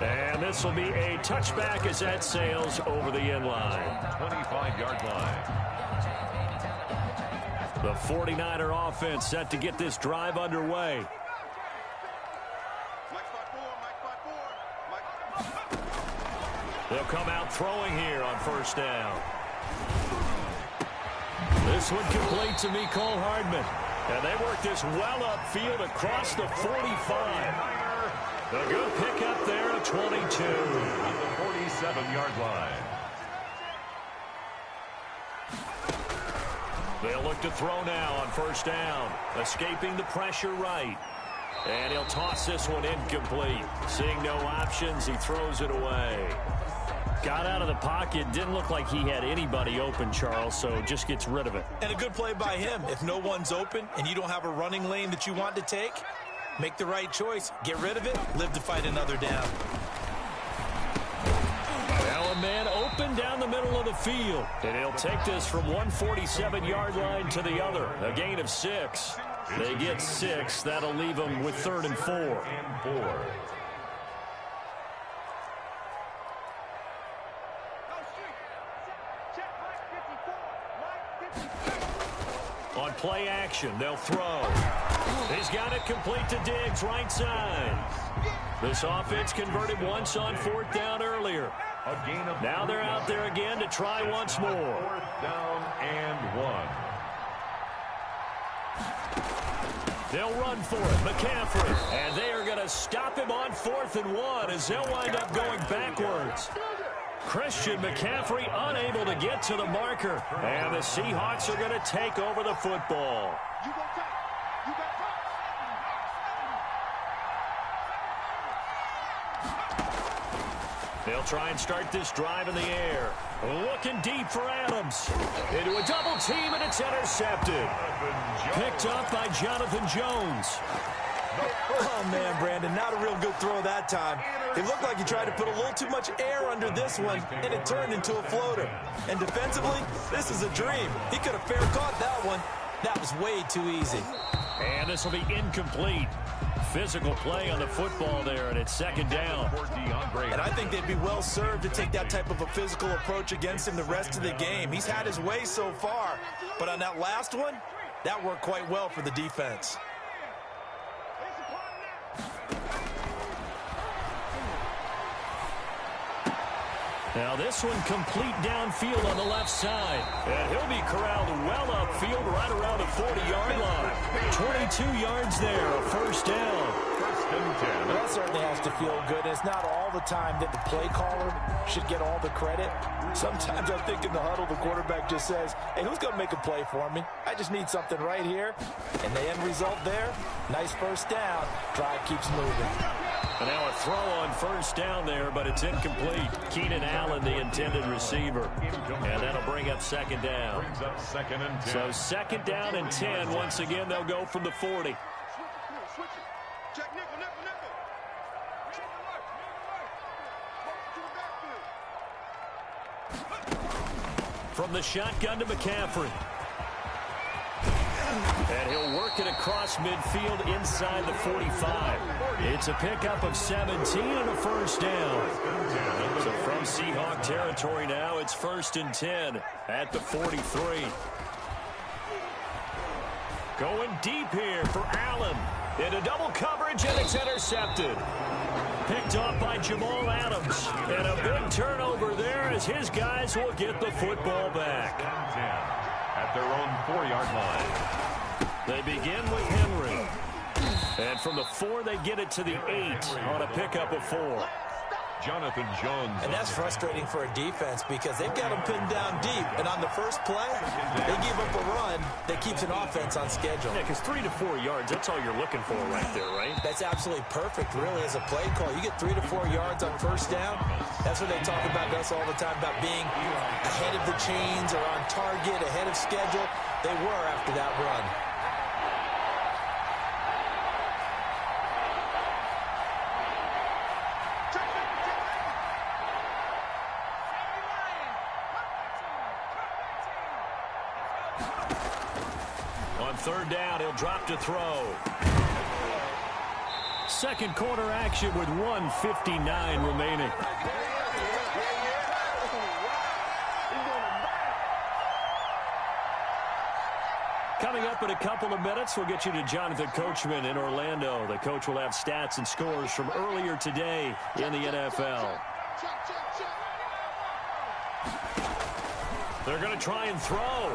And this will be a touchback as that sails over the end line. 25-yard line. The 49er offense set to get this drive underway. They'll come out throwing here on 1st down. This one complete to Mecole Hardman. And they work this well upfield across the 45. A good pickup there at 22. On the 47-yard line. They'll look to throw now on 1st down. Escaping the pressure right. And he'll toss this one incomplete. Seeing no options, he throws it away. Got out of the pocket. Didn't look like he had anybody open, Charles, so just gets rid of it. And a good play by him. If no one's open and you don't have a running lane that you want to take, make the right choice. Get rid of it. Live to fight another down. Well, a man open down the middle of the field. And he'll take this from 147-yard line to the other. A gain of 6. They get 6. That'll leave them with 3rd and 4. On play action, they'll throw. He's got it complete to Diggs, right side. This offense converted once on 4th down earlier. Now they're out there again to try once more. 4th down and 1. They'll run for it, McCaffrey. And they are going to stop him on 4th and 1 as they'll wind up going backwards. Christian McCaffrey unable to get to the marker. And the Seahawks are going to take over the football. They'll try and start this drive in the air. Looking deep for Adams. Into a double team, and it's intercepted. Picked up by Jonathan Jones. Oh, man, Brandon, not a real good throw that time. It looked like he tried to put a little too much air under this one, and it turned into a floater. And defensively, this is a dream. He could have fair caught that one. That was way too easy. And this will be incomplete. Physical play on the football there, and it's 2nd down. And I think they'd be well served to take that type of a physical approach against him the rest of the game. He's had his way so far, but on that last one, that worked quite well for the defense. Now this one complete downfield on the left side. And he'll be corralled well upfield right around the 40-yard line. 22 yards there, a first down. First and 10. That certainly has to feel good. It's not all the time that the play caller should get all the credit. Sometimes I think in the huddle, the quarterback just says, hey, who's going to make a play for me? I just need something right here. And the end result there, nice first down. Drive keeps moving. And now a throw on first down there, but it's incomplete. Keenan Allen, the intended receiver. And that'll bring up second down. Brings up second and 10. So second down and 10. Once again, they'll go from the 40. From the shotgun to McCaffrey. And he'll work it across midfield inside the 45. It's a pickup of 17 and a first down. So from Seahawk territory now, it's first and 10 at the 43. Going deep here for Allen. Into double coverage, and it's intercepted. Picked off by Jamal Adams. And a big turnover there as his guys will get the football back. At their own 4-yard line. They begin with Henry. And from the 4, they get it to the 8 on a pickup of 4. Jonathan Jones. And that's frustrating for a defense because they've got them pinned down deep. And on the first play, they give up a run that keeps an offense on schedule. Yeah, because 3 to 4 yards, that's all you're looking for right there, right? That's absolutely perfect, really, as a play call. You get 3 to 4 yards on first down. That's what they talk about us all the time, about being ahead of the chains or on target, ahead of schedule. They were after that run. Third down, he'll drop to throw. Second quarter action with 1:59 remaining. Coming up in a couple of minutes, we'll get you to Jonathan Coachman in Orlando. The coach will have stats and scores from earlier today in the NFL. They're going to try and throw.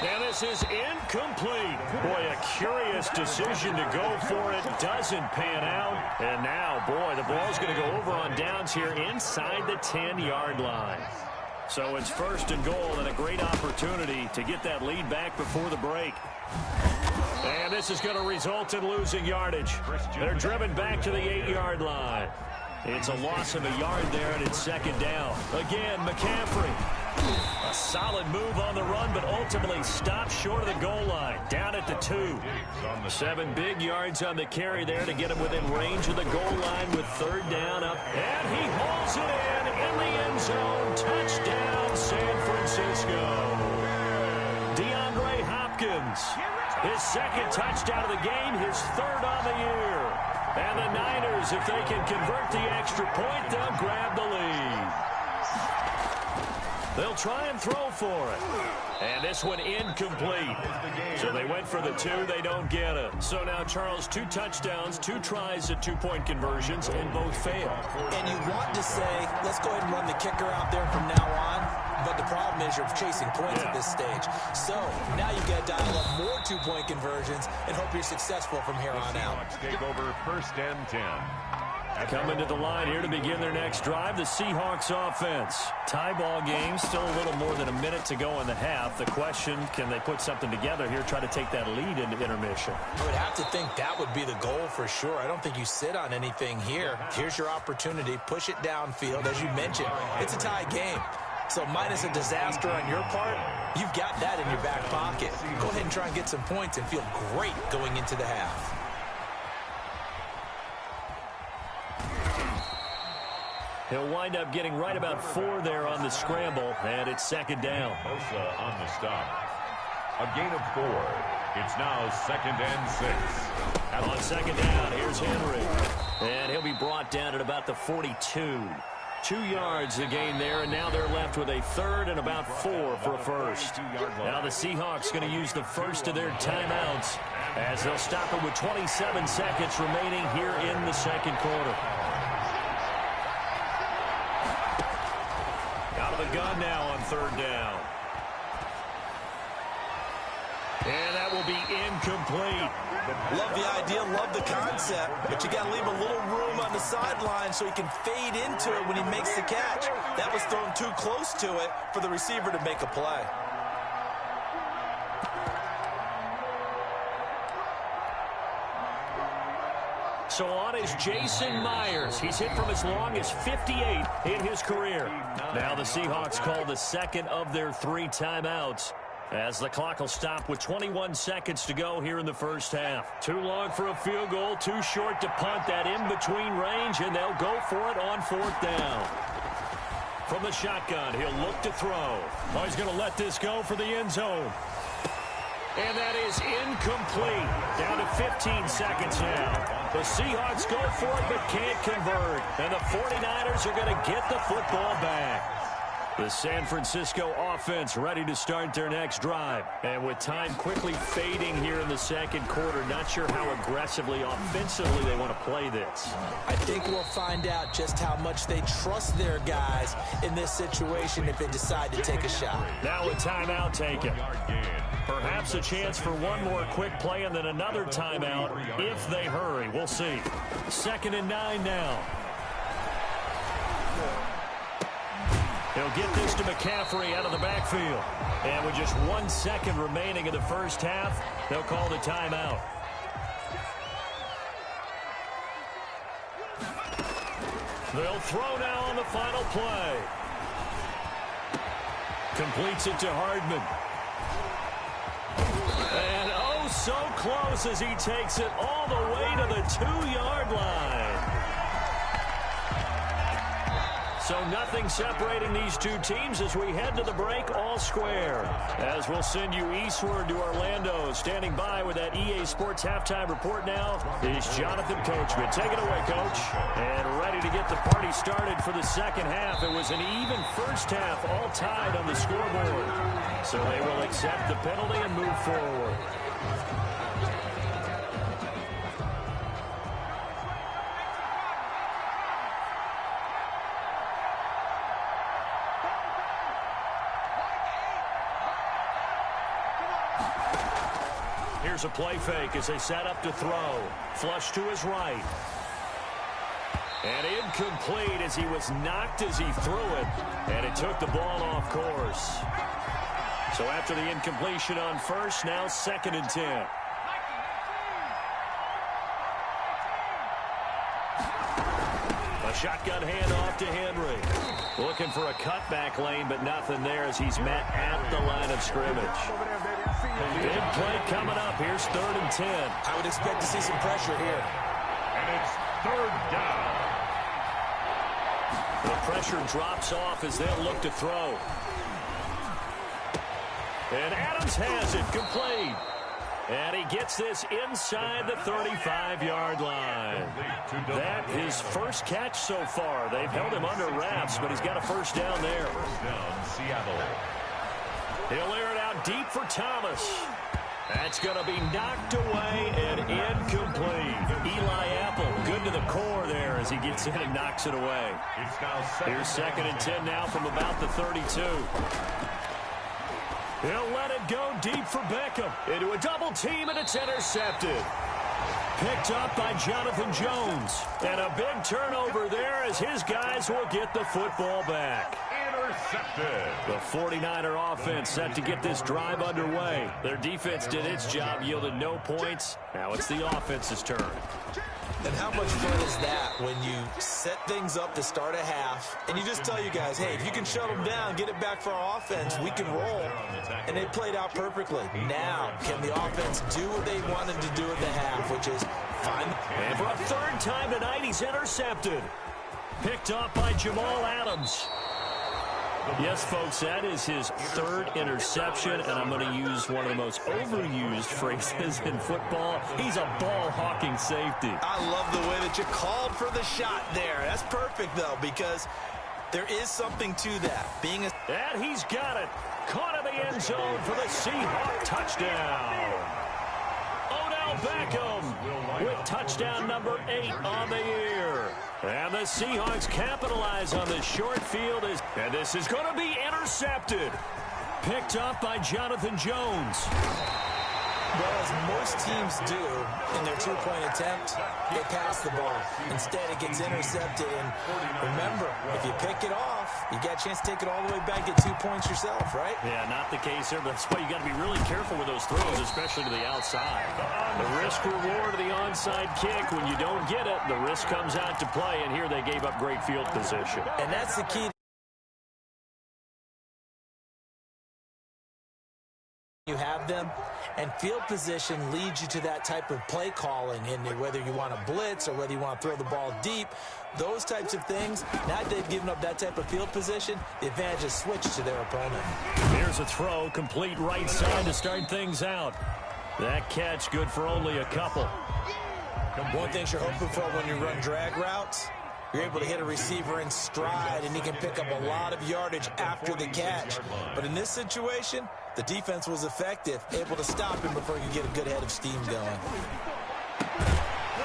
And this is incomplete. Boy, a curious decision to go for it. Doesn't pan out. And now, boy, the ball's going to go over on downs here inside the 10-yard line. So it's first and goal and a great opportunity to get that lead back before the break. And this is going to result in losing yardage. They're driven back to the 8-yard line. It's a loss of a yard there, and it's second down. Again, McCaffrey. A solid move on the run, but ultimately stopped short of the goal line. Down at the 2. 7 big yards on the carry there to get him within range of the goal line with third down up. And he hauls it in the end zone. Touchdown, San Francisco. DeAndre Hopkins. His second touchdown of the game, his third on the year. And the Niners, if they can convert the extra point, they'll grab the lead. They'll try and throw for it. And this one incomplete. So they went for the 2. They don't get it. So now, Charles, 2 touchdowns, 2 tries at 2-point conversions, and both fail. And you want to say, let's go ahead and run the kicker out there from now on. But the problem is you're chasing points at this stage. So now you've got to dial up more 2-point conversions and hope you're successful from here on out. Take over first and 10. Coming to the line here to begin their next drive, the Seahawks offense. Tie ball game, still a little more than a minute to go in the half. The question, can they put something together here, try to take that lead into intermission? I would have to think that would be the goal for sure. I don't think you sit on anything here. Here's your opportunity. Push it downfield. As you mentioned, it's a tie game. So minus a disaster on your part, you've got that in your back pocket. Go ahead and try and get some points and feel great going into the half. He'll wind up getting right about 4 there on the scramble, and it's second down. Bosa on the stop. A gain of 4. It's now second and 6. And on second down, here's Henry. And he'll be brought down at about the 42. 2 yards the gain there, and now they're left with a third and about 4 for a first. Now the Seahawks going to use the first of their timeouts as they'll stop it with 27 seconds remaining here in the second quarter. third down. And that will be incomplete. Love the idea, love the concept, but you got to leave a little room on the sideline so he can fade into it when he makes the catch. That was thrown too close to it for the receiver to make a play. So on is Jason Myers. He's hit from as long as 58 in his career. Now the Seahawks call the second of their 3 timeouts, as the clock will stop with 21 seconds to go here in the first half. Too long for a field goal, too short to punt. That in-between range, and they'll go for it on 4th down. From the shotgun, he'll look to throw. Oh, he's going to let this go for the end zone. And that is incomplete. Down to 15 seconds now. The Seahawks go for it but can't convert. And the 49ers are going to get the football back. The San Francisco offense ready to start their next drive. And with time quickly fading here in the second quarter, not sure how aggressively, offensively they want to play this. I think we'll find out just how much they trust their guys in this situation if they decide to take a shot. Now a timeout taken. Perhaps a chance for one more quick play and then another timeout if they hurry. We'll see. 2nd and 9 now. He'll get this to McCaffrey out of the backfield. And with just 1 second remaining in the first half, they'll call the timeout. They'll throw now on the final play. Completes it to Hardman. And oh, so close as he takes it all the way to the 2-yard line. So nothing separating these two teams as we head to the break, all square. As we'll send you eastward to Orlando. Standing by with that EA Sports halftime report now is Jonathan Coachman. Take it away, Coach. And ready to get the party started for the second half. It was an even first half, all tied on the scoreboard. So they will accept the penalty and move forward. Here's a play fake as they set up to throw. Flush to his right. And incomplete as he was knocked as he threw it. And it took the ball off course. So after the incompletion on first, now 2nd and 10. A shotgun handoff to Henry. Looking for a cutback lane, but nothing there as he's met at the line of scrimmage. Big play coming up. Here's 3rd and 10. I would expect to see some pressure here. And it's 3rd down. The pressure drops off as they'll look to throw. And Adams has it, complete. And he gets this inside the 35-yard line. That his first catch so far. They've held him under wraps, but he's got a first down there. First down, Seattle. He'll air it out deep for Thomas. That's going to be knocked away and incomplete. Eli Apple, good to the core there as he gets in and knocks it away. It's now Here's 2nd and 10 now from about the 32. He'll let it go deep for Beckham. Into a double team, and it's intercepted. Picked up by Jonathan Jones. And a big turnover there as his guys will get the football back. intercepted. The 49er offense set to get this drive underway. Their defense did its job, yielded no points. Now it's the offense's turn. And how much fun is that when you set things up to start a half and you just tell you guys, hey, if you can shut them down, get it back for our offense, we can roll. And they played out perfectly. Now, can the offense do what they wanted to do at the half, which is fun? And for a third time tonight, he's intercepted. Picked up by Jamal Adams. Yes, folks, that is his third interception, and I'm going to use one of the most overused phrases in football. He's a ball-hawking safety. I love the way that you called for the shot there. That's perfect, though, because there is something to that. And he's got it. Caught in the end zone for the Seahawk touchdown. Odell Beckham with touchdown number 8 on the year. And the Seahawks capitalize on the short field. And this is going to be intercepted. Picked up by Jonathan Jones. Well, as most teams do in their two-point attempt, they pass the ball. Instead, it gets intercepted. And remember, if you pick it off, you got a chance to take it all the way back, get 2 points yourself, right? Yeah, not the case there. That's why you got to be really careful with those throws, especially to the outside. The risk-reward of the onside kick, when you don't get it, the risk comes out to play, and here they gave up great field position. And that's the key. You have them, and field position leads you to that type of play calling, and whether you want to blitz or whether you want to throw the ball deep, those types of things. Now that they've given up that type of field position, the advantage is switched to their opponent. Here's a throw, complete right side to start things out. That catch good for only a couple. One thing you're hoping for when you run drag routes, you're able to hit a receiver in stride, and he can pick up a lot of yardage after the catch. But in this situation, the defense was effective, able to stop him before he could get a good head of steam going.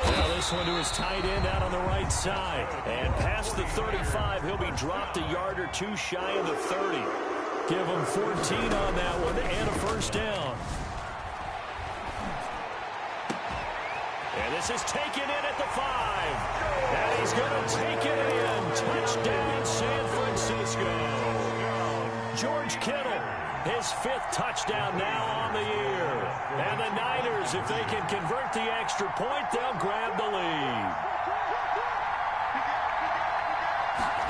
Now this one to his tight end out on the right side. And past the 35, he'll be dropped a yard or two shy of the 30. Give him 14 on that one and a first down. And this is taken in at the 5. And he's going to take it in. Touchdown, San Francisco. George Kittle, his 5th touchdown now on the year. And the Niners, if they can convert the extra point, they'll grab the lead.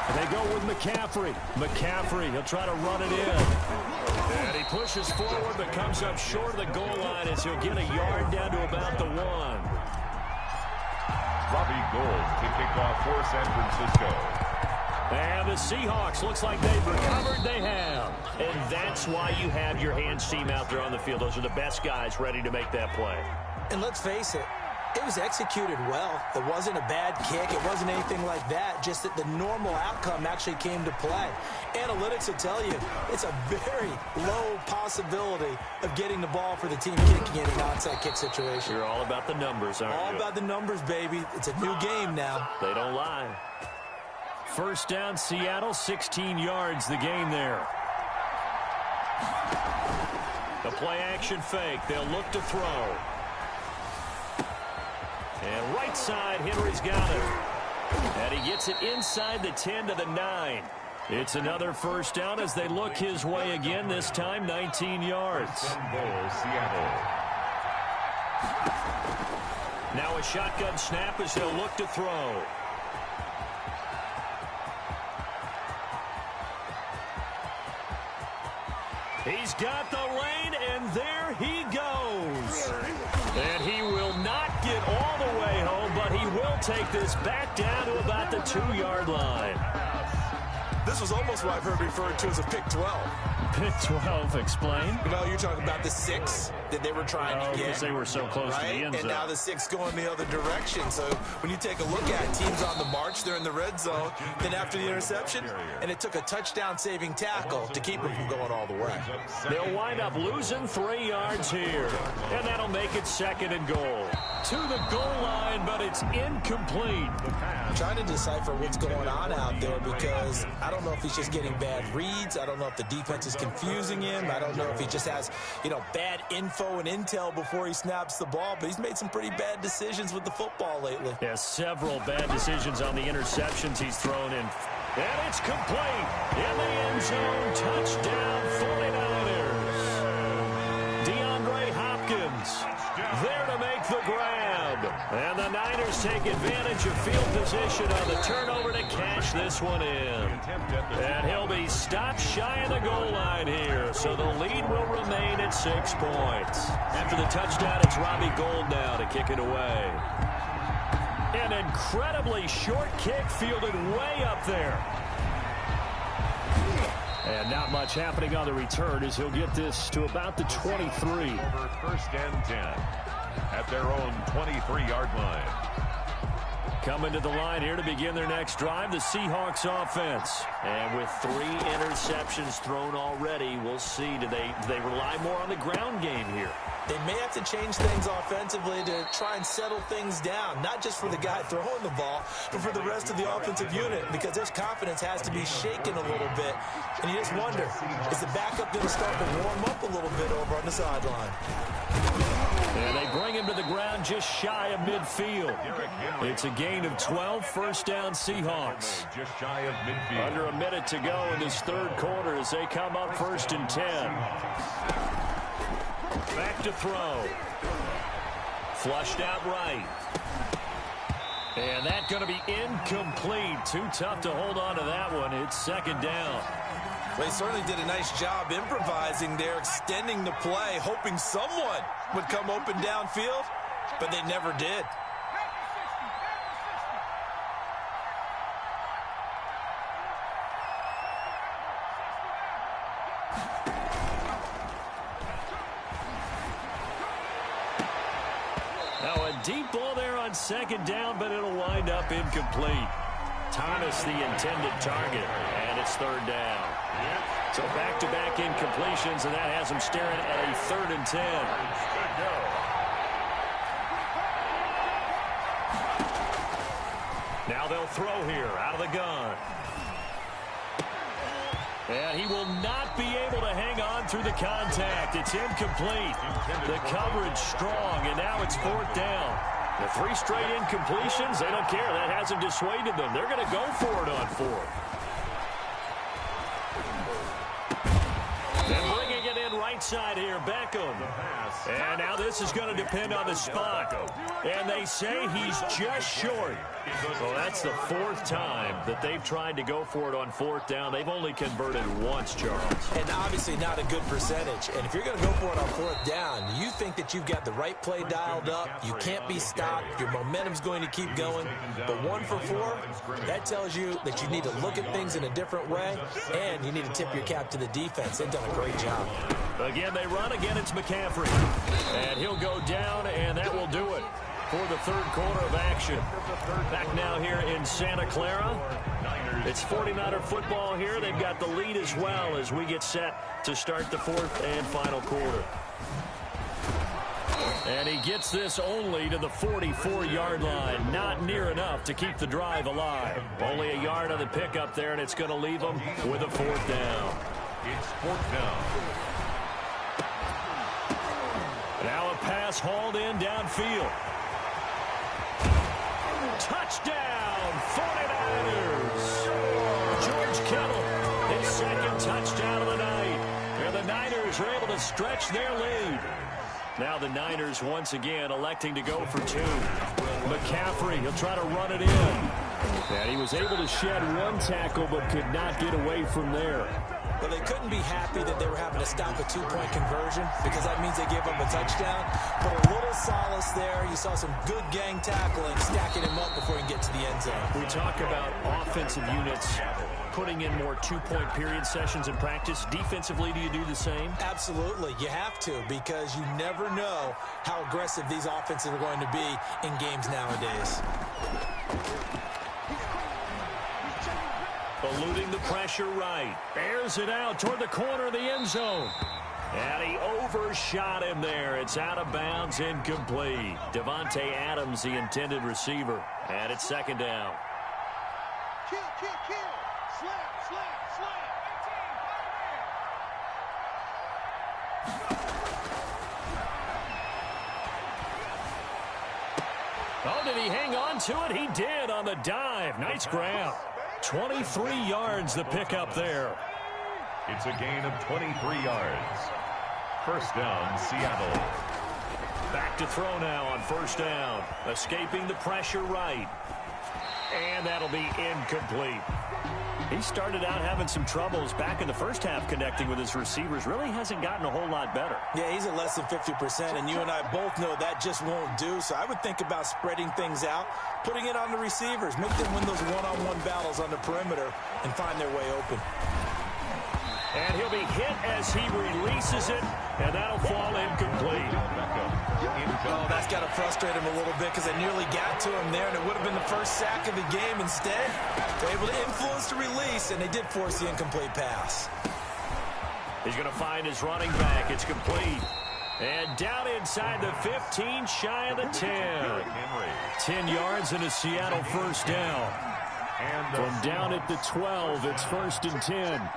And they go with McCaffrey. McCaffrey, he'll try to run it in. And he pushes forward but comes up short of the goal line as he'll get a yard down to about the 1. Robbie Gould to kick off for San Francisco. And the Seahawks, looks like they've recovered. They have. And that's why you have your hands team out there on the field. Those are the best guys ready to make that play. And let's face it, it was executed well. It wasn't a bad kick. It wasn't anything like that. Just that the normal outcome actually came to play. Analytics will tell you it's a very low possibility of getting the ball for the team kicking it in an onside kick situation. You're all about the numbers, aren't you? All about the numbers, baby. It's a new game now. They don't lie. First down, Seattle, 16 yards, the gain there. The play-action fake. They'll look to throw. And right side, Henry's got it. And he gets it inside the 10 to the 9. It's another first down as they look his way again, this time 19 yards. Seattle. Now a shotgun snap as they'll look to throw. He's got the lane, and there he goes. And he will not get all the way home, but he will take this back down to about the 2-yard line. This was almost what I've heard referred to as a pick 12. Pick 12, explain. You know, you're talking about the 6 that they were trying to get. Because they were so close to the end zone. And now the 6 going the other direction. So when you take a look at teams on the march, they're in the red zone. Then after the interception, and it took a touchdown-saving tackle to keep them from going all the way. They'll wind up losing 3 yards here. And that'll make it 2nd and goal. To the goal line, but it's incomplete. I'm trying to decipher what's going on out there because I don't know if he's just getting bad reads. I don't know if the defense is confusing him. I don't know if he just has, bad info and intel before he snaps the ball. But he's made some pretty bad decisions with the football lately. Yeah, several bad decisions on the interceptions he's thrown in. And it's complete. In the end zone, touchdown 49ers. DeAndre Hopkins there to make the grab. And the Niners take advantage of field position on the turnover to cash this one in. And he'll be stopped shy of the goal line here. So the lead will remain at 6 points. After the touchdown, it's Robbie Gould now to kick it away. An incredibly short kick fielded way up there. And not much happening on the return as he'll get this to about the 23. First and 10 at their own 23-yard line. Coming to the line here to begin their next drive, the Seahawks offense. And with 3 interceptions thrown already, we'll see. Do they rely more on the ground game here? They may have to change things offensively to try and settle things down, not just for the guy throwing the ball, but for the rest of the offensive unit, because their confidence has to be shaken a little bit. And you just wonder, is the backup going to start to warm up a little bit over on the sideline? And they bring him to the ground just shy of midfield. It's a gain of 12, first down Seahawks. Just shy of midfield. Under a minute to go in this third quarter as they come up 1st and 10. Back to throw. Flushed out right. And that's going to be incomplete. Too tough to hold on to that one. It's 2nd down. Well, he certainly did a nice job improvising there, extending the play, hoping someone would come open downfield, but they never did. Now a deep ball there on 2nd down, but it'll wind up incomplete. Thomas the intended target, and it's 3rd down. So back-to-back incompletions, and that has him staring at a 3rd and 10. Now they'll throw here out of the gun. And he will not be able to hang on through the contact. It's incomplete. The coverage strong, and now it's 4th down. The 3 straight incompletions, they don't care. That hasn't dissuaded them. They're going to go for it on 4th. And bringing it in right side here, Beckham. And now this is going to depend on the spot. And they say he's just short. Well, that's the 4th time that they've tried to go for it on 4th down. They've only converted once, Charles. And obviously not a good percentage. And if you're going to go for it on 4th down, you think that you've got the right play dialed up. You can't be stopped. Your momentum's going to keep going. But 1 for 4, that tells you that you need to look at things in a different way, and you need to tip your cap to the defense. They've done a great job. Again, they run. Again, it's McCaffrey. And he'll go down, and that will do it for the third quarter of action. Back now here in Santa Clara. It's 49er football here. They've got the lead as well as we get set to start the 4th and final quarter. And he gets this only to the 44-yard line. Not near enough to keep the drive alive. Only a yard on the pickup there, and it's going to leave them with a 4th down. It's 4th down. Now a pass hauled in downfield. Touchdown, 49ers. George Kittle, his 2nd touchdown of the night. And the Niners are able to stretch their lead. Now the Niners once again electing to go for 2. McCaffrey, he'll try to run it in. And he was able to shed 1 tackle but could not get away from there. Well, they couldn't be happy that they were having to stop a 2-point conversion because that means they gave up a touchdown. But a little solace there. You saw some good gang tackling, stacking him up before he can get to the end zone. We talk about offensive units putting in more 2-point period sessions in practice. Defensively, do you do the same? Absolutely. You have to, because you never know how aggressive these offenses are going to be in games nowadays. Eluding the pressure right. Airs it out toward the corner of the end zone. And he overshot him there. It's out of bounds, incomplete. Devontae Adams, the intended receiver. And it's 2nd down. Kill. Slap. Oh, did he hang on to it? He did on the dive. Nice grab. 23 yards the pickup there. It's a gain of 23 yards. 1st down, Seattle. Back to throw now on 1st down. Escaping the pressure right. And that'll be incomplete. He started out having some troubles back in the first half connecting with his receivers. Really hasn't gotten a whole lot better. Yeah, he's at less than 50%, and you and I both know that just won't do. So I would think about spreading things out, putting it on the receivers, make them win those one-on-one battles on the perimeter and find their way open. And he'll be hit as he releases it, and that'll fall incomplete. Oh, that's got to frustrate him a little bit because they nearly got to him there, and it would have been the first sack of the game. Instead, they're able to influence the release, and they did force the incomplete pass. He's going to find his running back. It's complete. And down inside the 15, shy of the 10. 10 yards and a Seattle first down. From down at the 12, it's 1st and 10.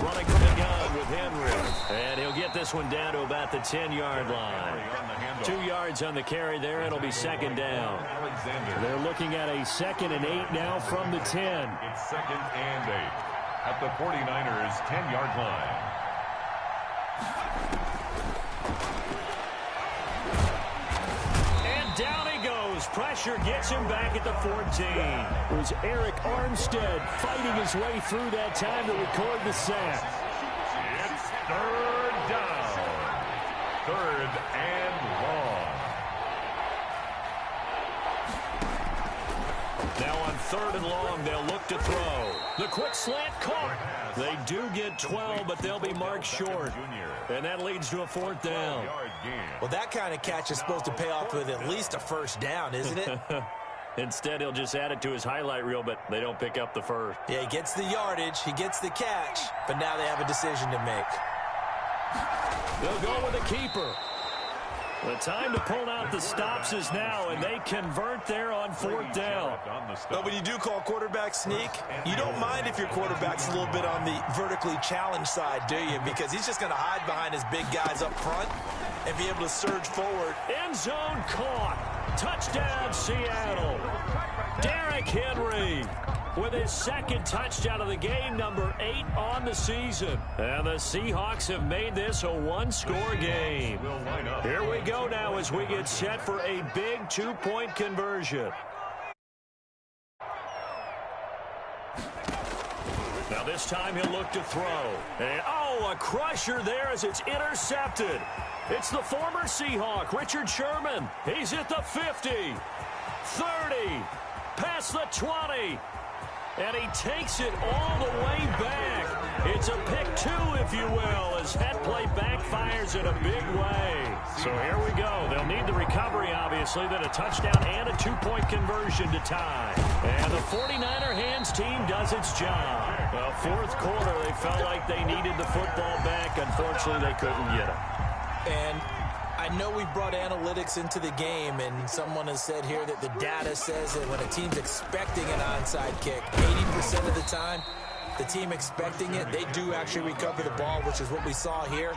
Running from the gun with Henry. And he'll get this one down to about the 10-yard line. 2 yards on the carry there. It'll be 2nd down. They're looking at a 2nd and 8 now from the 10. It's 2nd and 8 at the 49ers' 10-yard line. And down he goes. Pressure gets him back at the 14. It was Eric Armstead fighting his way through that time to record the sack. It's 3rd down. 3rd and long. Now on 3rd and long, they'll look to throw. The quick slant caught. They do get 12, but they'll be marked short. And that leads to a 4th down. Well, that kind of catch is supposed to pay off with at least a first down, isn't it? Instead, he'll just add it to his highlight reel, but they don't pick up the first. Yeah, he gets the yardage, he gets the catch, but now they have a decision to make. They'll go with a keeper. The time to pull out the stops is now, and they convert there on 4th down. But when you do call quarterback sneak, you don't mind if your quarterback's a little bit on the vertically challenged side, do you? Because he's just going to hide behind his big guys up front and be able to surge forward. End zone caught. Touchdown, Seattle. Derrick Henry with his 2nd touchdown of the game, number 8 on the season. And the Seahawks have made this a one-score game. Here we go now as we get set for a big 2-point conversion. Now this time he'll look to throw. And, a crusher there as it's intercepted. It's the former Seahawk, Richard Sherman. He's at the 50, 30, past the 20. And he takes it all the way back. It's a pick 2, if you will, as that play backfires in a big way. So here we go. They'll need the recovery, obviously, then a touchdown and a 2-point conversion to tie. And the 49er hands team does its job. Well, 4th quarter, they felt like they needed the football back. Unfortunately, they couldn't get it. And I know we've brought analytics into the game, and someone has said here that the data says that when a team's expecting an onside kick, 80% of the time, the team expecting it, they do actually recover the ball, which is what we saw here.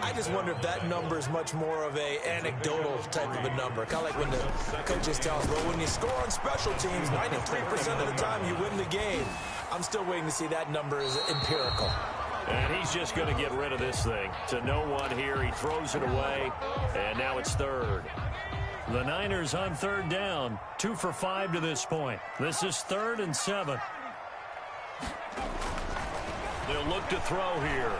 I just wonder if that number is much more of a anecdotal type of a number. Kind of like when the coaches tell us, well, when you score on special teams, 93% of the time you win the game. I'm still waiting to see that number is empirical. And he's just going to get rid of this thing. To no one here. He throws it away. And now it's 3rd. The Niners on 3rd down. 2 for 5 to this point. This is 3rd and 7. They'll look to throw here.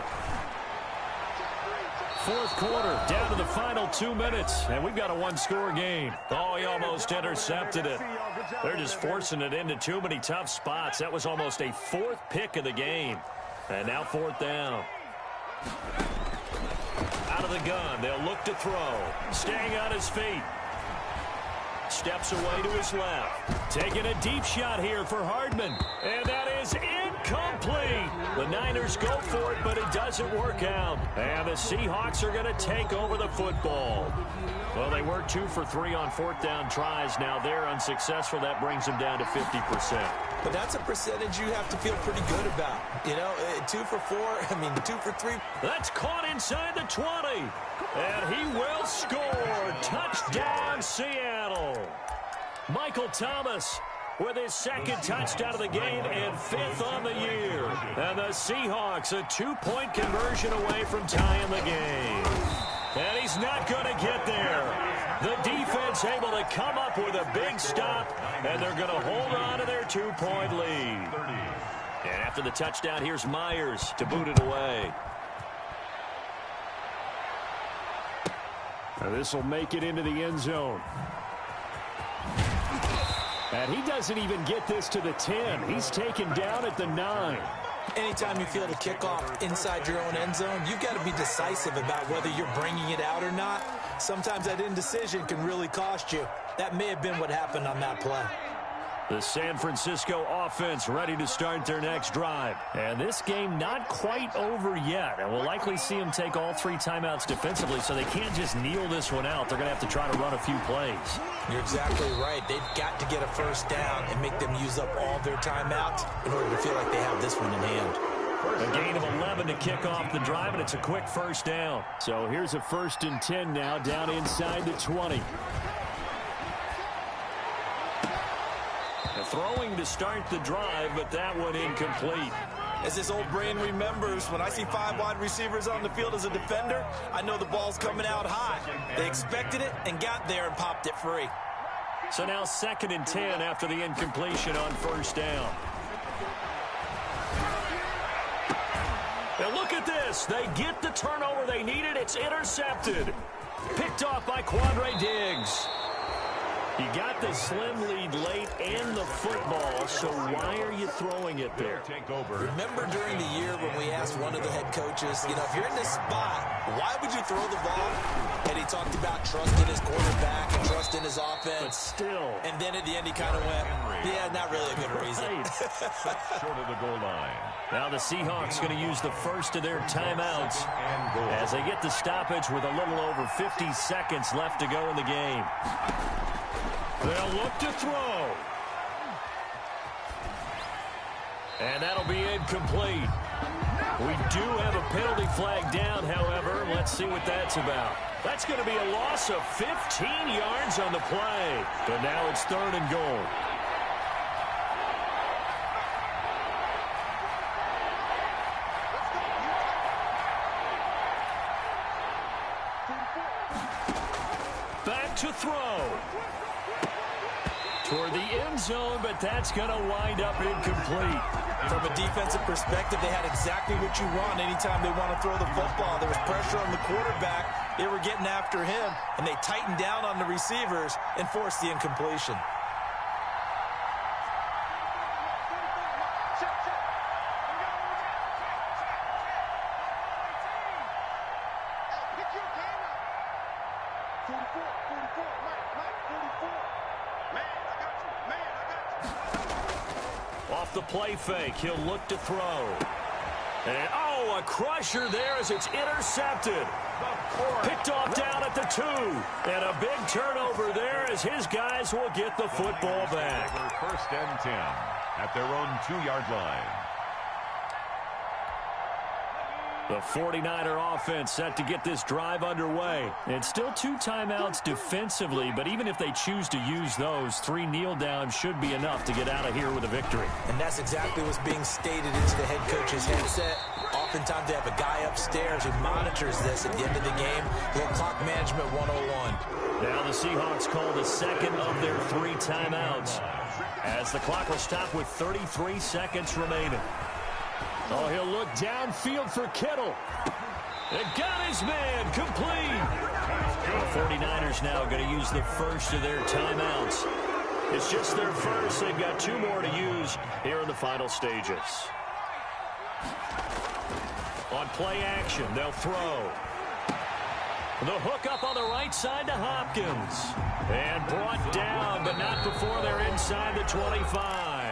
4th quarter, down to the final 2 minutes. And we've got a one-score game. Oh, he almost intercepted it. They're just forcing it into too many tough spots. That was almost a 4th pick of the game. And now 4th down. Out of the gun. They'll look to throw. Staying on his feet. Steps away to his left. Taking a deep shot here for Hardman. And that is incomplete. The Niners go for it, but it doesn't work out. And the Seahawks are going to take over the football. Well, they were 2 for 3 on 4th down tries. Now they're unsuccessful. That brings them down to 50%. But that's a percentage you have to feel pretty good about. You know, 2 for 2 for 3. That's caught inside the 20. And he will score. Touchdown, Seattle. Michael Thomas with his 2nd touchdown of the game and 5th on the year. And the Seahawks a 2-point conversion away from tying the game. And he's not going to get there. The defense able to come up with a big stop, and they're going to hold on to their 2-point lead. And after the touchdown, here's Myers to boot it away. This will make it into the end zone. And he doesn't even get this to the 10. He's taken down at the 9. Anytime you field a kickoff inside your own end zone, you've got to be decisive about whether you're bringing it out or not. Sometimes that indecision can really cost you. That may have been what happened on that play. The San Francisco offense ready to start their next drive. And this game not quite over yet. And we'll likely see them take all 3 timeouts defensively, so they can't just kneel this one out. They're going to have to try to run a few plays. You're exactly right. They've got to get a first down and make them use up all their timeouts in order to feel like they have this one in hand. A gain of 11 to kick off the drive, and it's a quick first down. So here's a 1st and 10 now down inside the 20. Throwing to start the drive, but that one incomplete. As this old brain remembers, when I see 5 wide receivers on the field as a defender, I know the ball's coming out high. They expected it and got there and popped it free. So now 2nd and 10 after the incompletion on first down. Now look at this. They get the turnover they needed. It's intercepted. Picked off by Quandre Diggs. You got the slim lead late and the football, so why are you throwing it there? Take over. Remember during the year when we asked one of the head coaches, if you're in this spot, why would you throw the ball? And he talked about trusting his quarterback and trusting his offense. But still. And then at the end he kind of went, yeah, not really a good reason. Short of the goal line. Now the Seahawks going to use the first of their timeouts as they get the stoppage with a little over 50 seconds left to go in the game. They'll look to throw. And that'll be incomplete. We do have a penalty flag down, however. Let's see what that's about. That's going to be a loss of 15 yards on the play. But now it's 3rd and goal. Back to throw. Toward the end zone, but that's going to wind up incomplete. From a defensive perspective, they had exactly what you want anytime they want to throw the football. There was pressure on the quarterback. They were getting after him, and they tightened down on the receivers and forced the incompletion. Off the play fake, he'll look to throw. And, a crusher there as it's intercepted. Picked off down at the 2. And a big turnover there as his guys will get the football back. 1st and 10 at their own 2-yard line. The 49er offense set to get this drive underway. It's still 2 timeouts defensively, but even if they choose to use those, 3 kneel downs should be enough to get out of here with a victory. And that's exactly what's being stated into the head coach's headset. Oftentimes they have a guy upstairs who monitors this at the end of the game. Little clock management 101. Now the Seahawks call the 2nd of their 3 timeouts as the clock will stop with 33 seconds remaining. Oh, he'll look downfield for Kittle. And got his man complete. The 49ers now going to use the first of their timeouts. It's just their first. They've got 2 more to use here in the final stages. On play action, they'll throw. The hook up on the right side to Hopkins. And brought down, but not before they're inside the 25.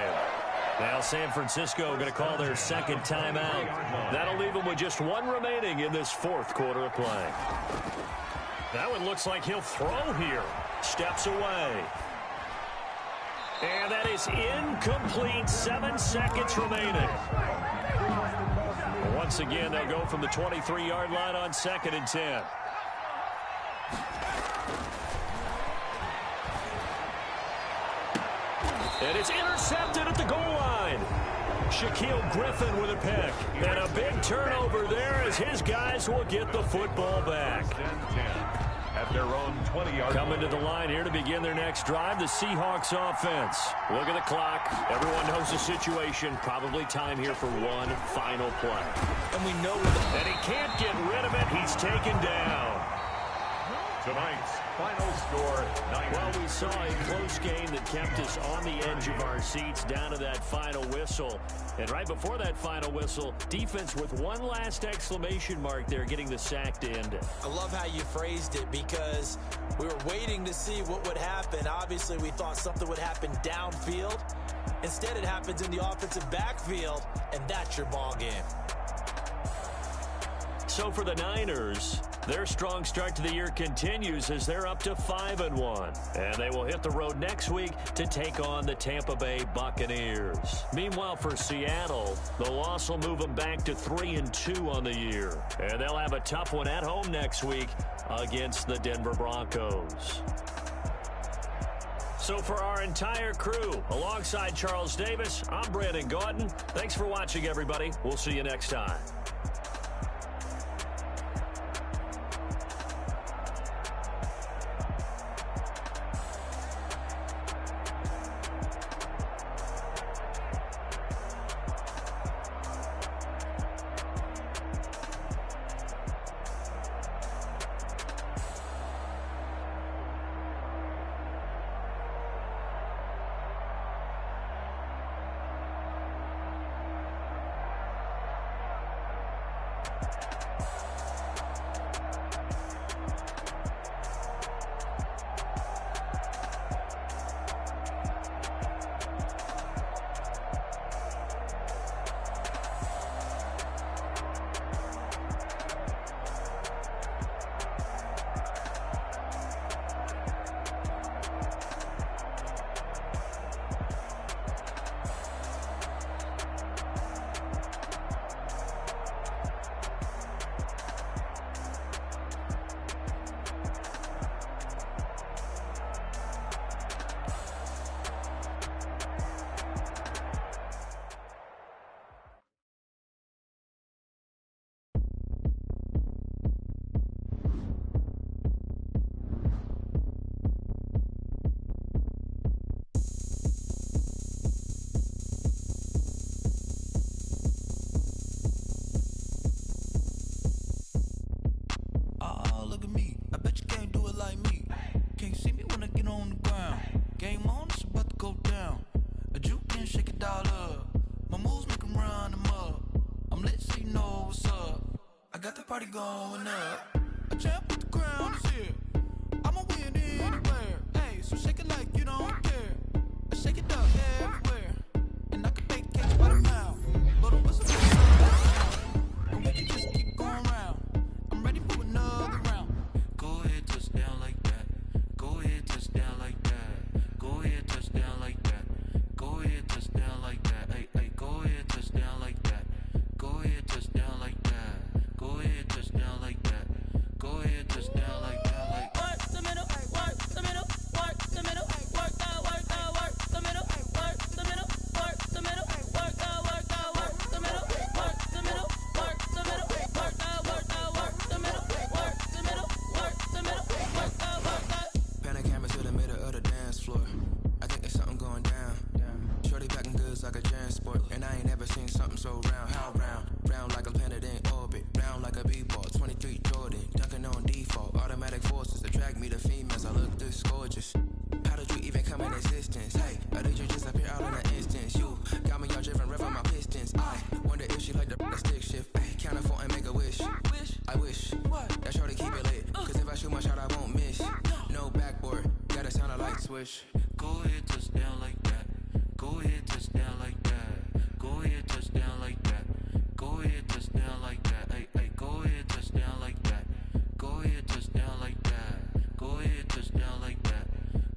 Now San Francisco going to call their 2nd timeout. That'll leave them with just 1 remaining in this 4th quarter of play. That one looks like he'll throw here. Steps away. And that is incomplete. 7 seconds remaining. Once again, they'll go from the 23-yard line on 2nd and 10. And it's intercepted at the goal line. Shaquille Griffin with a pick. And a big turnover there as his guys will get the football back. At their own 20-yard Coming to the line here to begin their next drive, the Seahawks offense. Look at the clock. Everyone knows the situation. Probably time here for one final play. And we know and he can't get rid of it. He's taken down. Tonight's final score, 9. Well, we saw a close game that kept us on the edge of our seats down to that final whistle. And right before that final whistle, defense with one last exclamation mark there, getting the sack to end it. I love how you phrased it because we were waiting to see what would happen. Obviously, we thought something would happen downfield. Instead, it happens in the offensive backfield, and that's your ball game. So for the Niners, their strong start to the year continues as they're up to 5-1. And they will hit the road next week to take on the Tampa Bay Buccaneers. Meanwhile, for Seattle, the loss will move them back to 3-2 on the year. And they'll have a tough one at home next week against the Denver Broncos. So for our entire crew, alongside Charles Davis, I'm Brandon Gordon. Thanks for watching, everybody. We'll see you next time. Party going up. A champ with the crown is here. I'ma win anywhere. Hey, so shake it like you don't care. I shake it up everywhere. And I can bake cakes by the pound. But it wasn't and we can just keep going round. I'm ready for another round. Go ahead, touch down like that. Go ahead, touch down like that. Go ahead, touch down like that. Go ahead, touch down like that. Hey, hey, go ahead, touch down like that. Go ahead, touch down like that. Go ahead, touch down like that. Go ahead, touch down like that. Like work the middle, work the middle, work the middle, work the middle, work the middle, work the middle, work the middle, work the middle, work the middle, work the middle, work the middle, work the middle, work the Pan a camera to the middle of the dance floor. I think there's something going down. Shorty packing goods like a transport, and I ain't never seen something so round. How round? Round like a planet in orbit, round like a b-ball. 23 Jordan, dunking on default. Automatic forces attract me to females. I look this gorgeous. How did you even come in existence? Hey, or did you just appear out in an instance? You got me all driven, revving my pistons. I wonder if she like the stick shift. Hey, count it 4 and make a wish. I wish that shorty keep it lit. Cause if I shoot my shot, I won't miss. No backboard, gotta sound a light switch. go ahead, touch down like that. Go ahead, touch down like that. Go ahead, touch down like that. Go ahead, touch down like that. Hey, hey, go ahead, touch down like that. Go ahead, touch down like that. Go ahead, touch down like that.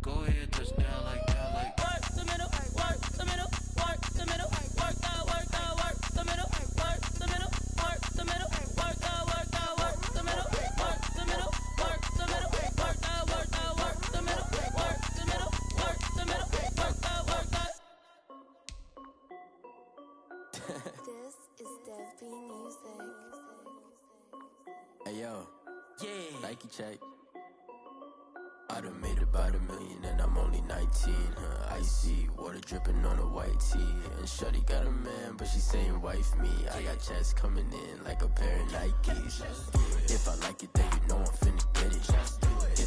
Go ahead, touch down like that. Like work the middle, work the middle, work the middle, work the middle, work the middle, work the middle, work the middle, work the middle, work the middle, work the middle, work the middle, work the middle, work the. This is Dev B Music. Hey yo, Yeah. Nike check. I done made about $1 million and I'm only 19, icy, water dripping on a white tee. And shorty got a man, but she saying wife me. I got checks coming in like a pair of Nikes. If I like it, then you know I'm finna get it.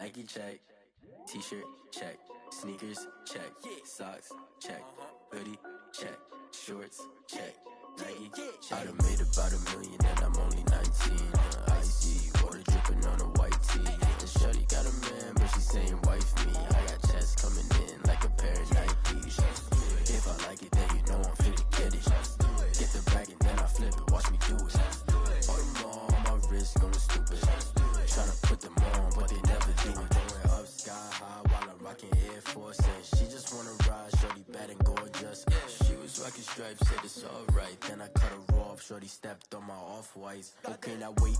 Nike check, t-shirt check, sneakers check, socks check, hoodie check, shorts check, Nike check. I done made about $1 million and I'm only 19. Icy water dripping on a white tee. And shorty got a man, but she saying wife me. I got chest coming in like a pair of Nikes. If I like it, then you know I'm finna get it. Get the bag and then I flip it. Watch me do it. All them all on my wrist going stupid. Tryna put them on, but they never do it. Going up sky high while I'm rocking Air Force. And she just wanna ride, shorty bad and gorgeous. She was rocking stripes, said it's alright. Then I cut her off, shorty stepped on my off-whites. Okay, now wait.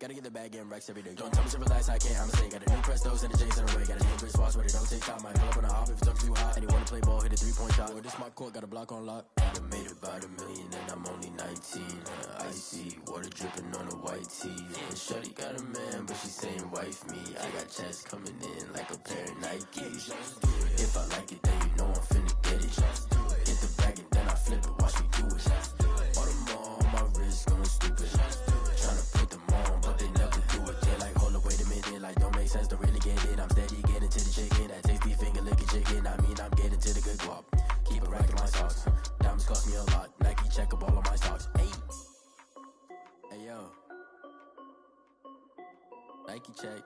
Gotta get the bag and racks every day. Don't tell me to relax, I can't, I'm saying. Got a new Prestos and a J's in the way. Got a new Chris Foss, but it don't take time. Might pull up on a hop if it's up too hot. And he wanna play ball, hit a 3-point shot. Or this my court, got a block on lock. I done made about $1 million and I'm only 19. Icy water dripping on a white tee. And shorty got a man, but she saying wife me. I got chest coming in like a pair of Nikes. If I like it, then you know I'm finna get it. Get the bag and then I flip it, watch me do it. All them all on my wrist going stupid. Tryna put them on, but they never do it. They like, hold up, wait a minute, like don't make sense, don't really get it. I'm steady getting to the chicken, that tasty finger licking chicken. I mean, I'm getting to the good guap. Keep a rack in my socks. Diamonds cost me a lot. Nike check up all of my stocks. Hey yo, Nike check.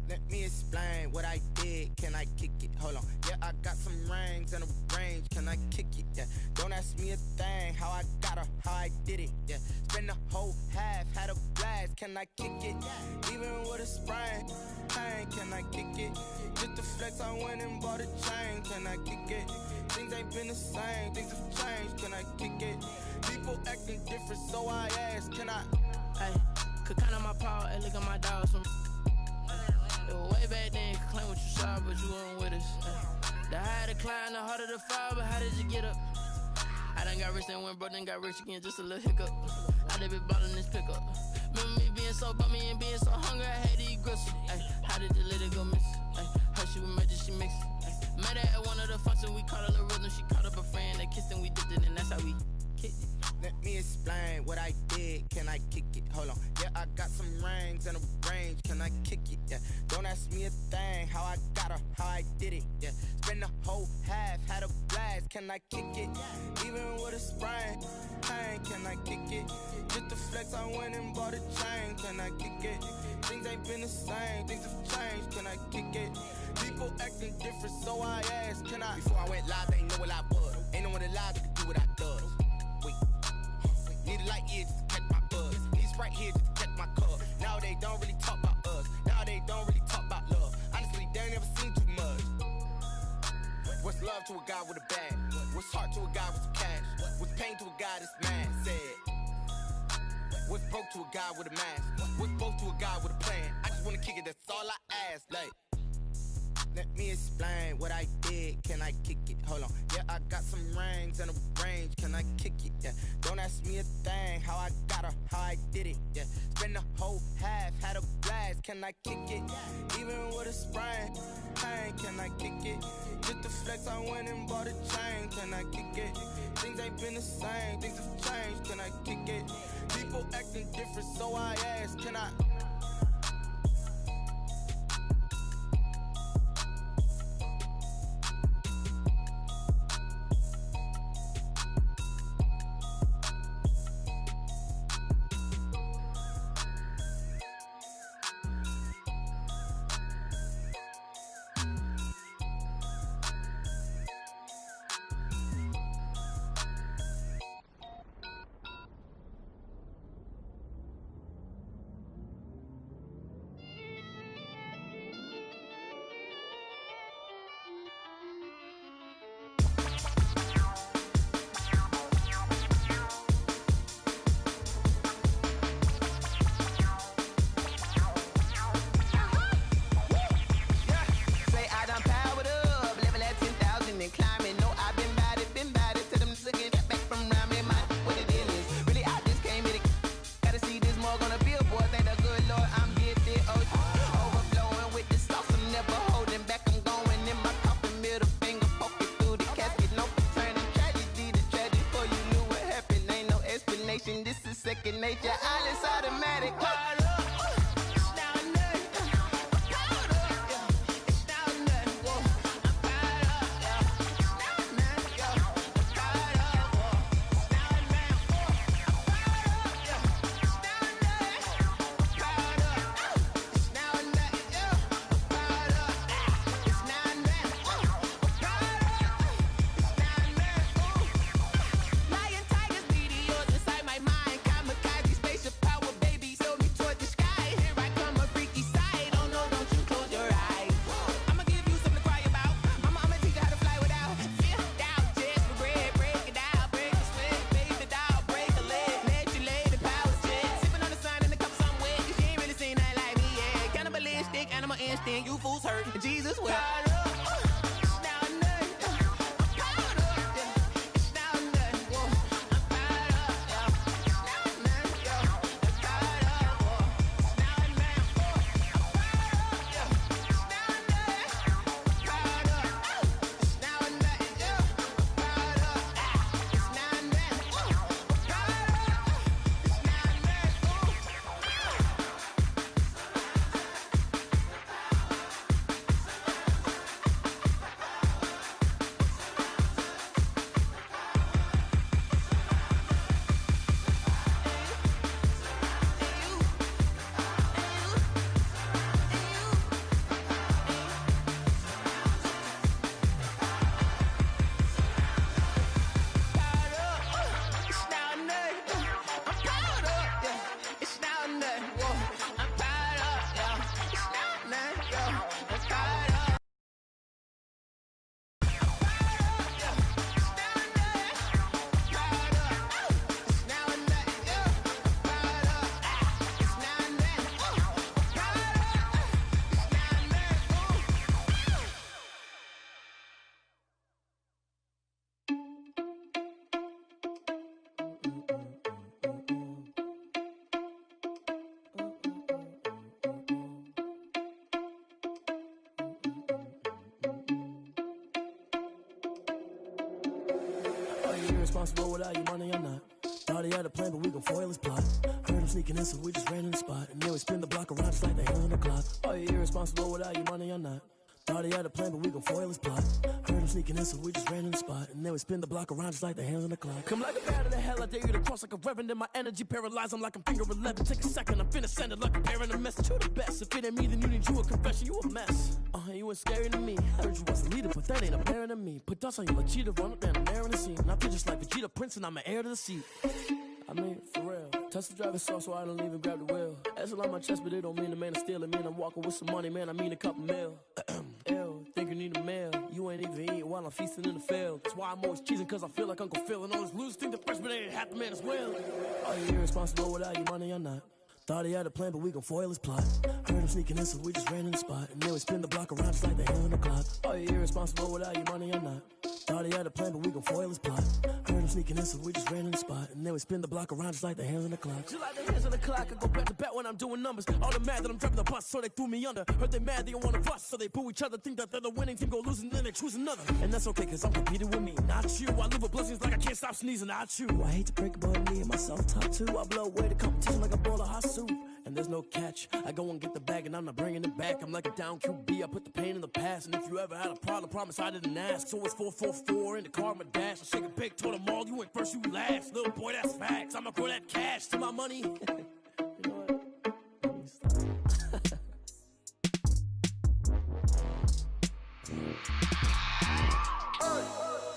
Let me explain what I did. Can I kick it? Hold on. Yeah, I got some rings and a range. Can I kick it? Yeah. Don't ask me a thing. How I got her, how I did it. Yeah. Spend the whole half, had a blast. Can I kick it? Even with a sprain. Pain, can I kick it? Just to flex, I went and bought a chain. Can I kick it? Things ain't been the same. Things have changed. Can I kick it? People acting different, so I ask. Can I? Hey, could count on my paw and look at my dogs from. Way back then, could claim what you saw, but you weren't with us. The higher the climb, the harder the fall, but how did you get up? I done got rich and went broke, then got rich again, just a little hiccup. I done been ballin' this pickup. Remember me being so bummy and being so hungry, I had to eat gristle. How did you let it go miss? Her she was magic, she mixed. Met her at one of the functions, we caught a little rhythm. She caught up a friend, they kissed and we dipped it, and that's how we kicked it. Let me explain what I did. Can I kick it? Hold on. Yeah, I got some rings and a range. Can I kick it? Yeah. Don't ask me a thing. How I got her, how I did it. Yeah. Spend the whole half, had a blast. Can I kick it? Even with a sprain. Pain, can I kick it? Just to flex, I went and bought a chain. Can I kick it? Things ain't been the same. Things have changed. Can I kick it? People acting different, so I ask. Can I? Before I went live, they ain't know what I was. Ain't no one alive that could do what I does. Wait. Need a light here just to catch my buzz. Need Sprite here just to catch my cup. Now they don't really talk about us. Now they don't really talk about love. Honestly, they ain't never seen too much. What's love to a guy with a bag? What's heart to a guy with some cash? What's pain to a guy that's mad? Said. What's broke to a guy with a mask? What's both to a guy with a plan? I just wanna kick it, that's all I ask. Like, let me explain what I did. Can I kick it? Hold on. Yeah, I got some rings and a range. Can I kick it? Yeah. Don't ask me a thing. How I got her, how I did it. Yeah. Spend the whole half, had a blast. Can I kick it? Even with a sprain. Pain, can I kick it? Just to flex, I went and bought a chain. Can I kick it? Things ain't been the same. Things have changed. Can I kick it? People acting different, so I ask. Can I? second nature. All is automatic. You fools hurt. Jesus will. Irresponsible without you money or not. Thought he had a plan, but we gon' foil his plot. Heard him sneaking in, so we just ran in the spot. And then we spin the block around just like the hands on the clock. Are you irresponsible without you money or not? Thought he had a plan, but we gon' foil his plot. Heard him sneaking in, so we just ran in the spot. And then we spin the block around just like the hands on the clock. Come like a bat of the hell, I dare you to cross like a reverend. In my energy paralyzed, I'm like I'm finger 11. Take a second, I'm finna send it like a parent a message. You the best, if it ain't me, then you need you a confession. You a mess, you ain't scary to me. Heard you was a leader, but that ain't apparent to me. Put dust on you like cheetah, run up and I'm there in the scene. And I feel just like Vegeta Prince and I'm an heir to the seat. I mean, for real. Touch the driver's sauce so I don't even grab the wheel. That's on my chest, but it don't mean the man is stealing. Man, I'm walking with some money, man, I mean a couple mil. Ew, think you need a meal. You ain't even eating while I'm feasting in the field. That's why I'm always cheesing, cause I feel like Uncle Phil. And all those losers think the freshman ain't half the man as well. Are you irresponsible without your money or not? Thought he had a plan, but we gon' foil his plot. Heard him sneaking in, so we just ran in the spot. And then we spin the block around just like the hands on the clock. Are you irresponsible without your money or not? Thought he had a plan, but we gon' foil his plot. Heard him sneaking in, so we just ran in the spot. And then we spin the block around just like the hands on the clock. Just like the hands on the clock, I go back to back when I'm doing numbers. All the mad that I'm driving the bus, so they threw me under. Heard they mad, they don't wanna bust, so they boo each other. Think that they're the winning team, go losing, then they choose another. And that's okay, cause I'm competing with me, not you. I live with blessings like I can't stop sneezing, not you. I hate to break it, but me and myself top two. I blow away the competition like a bowl of hot soup. And there's no catch. I go and get the bag and I'm not bringing it back. I'm like a down QB, I put the pain in the past. And if you ever had a problem, promise I didn't ask. So it's 444 in the car, my dash. I shake a big, told them all, you went first, you last. Little boy, that's facts. I'ma grow that cash to my money. You know what?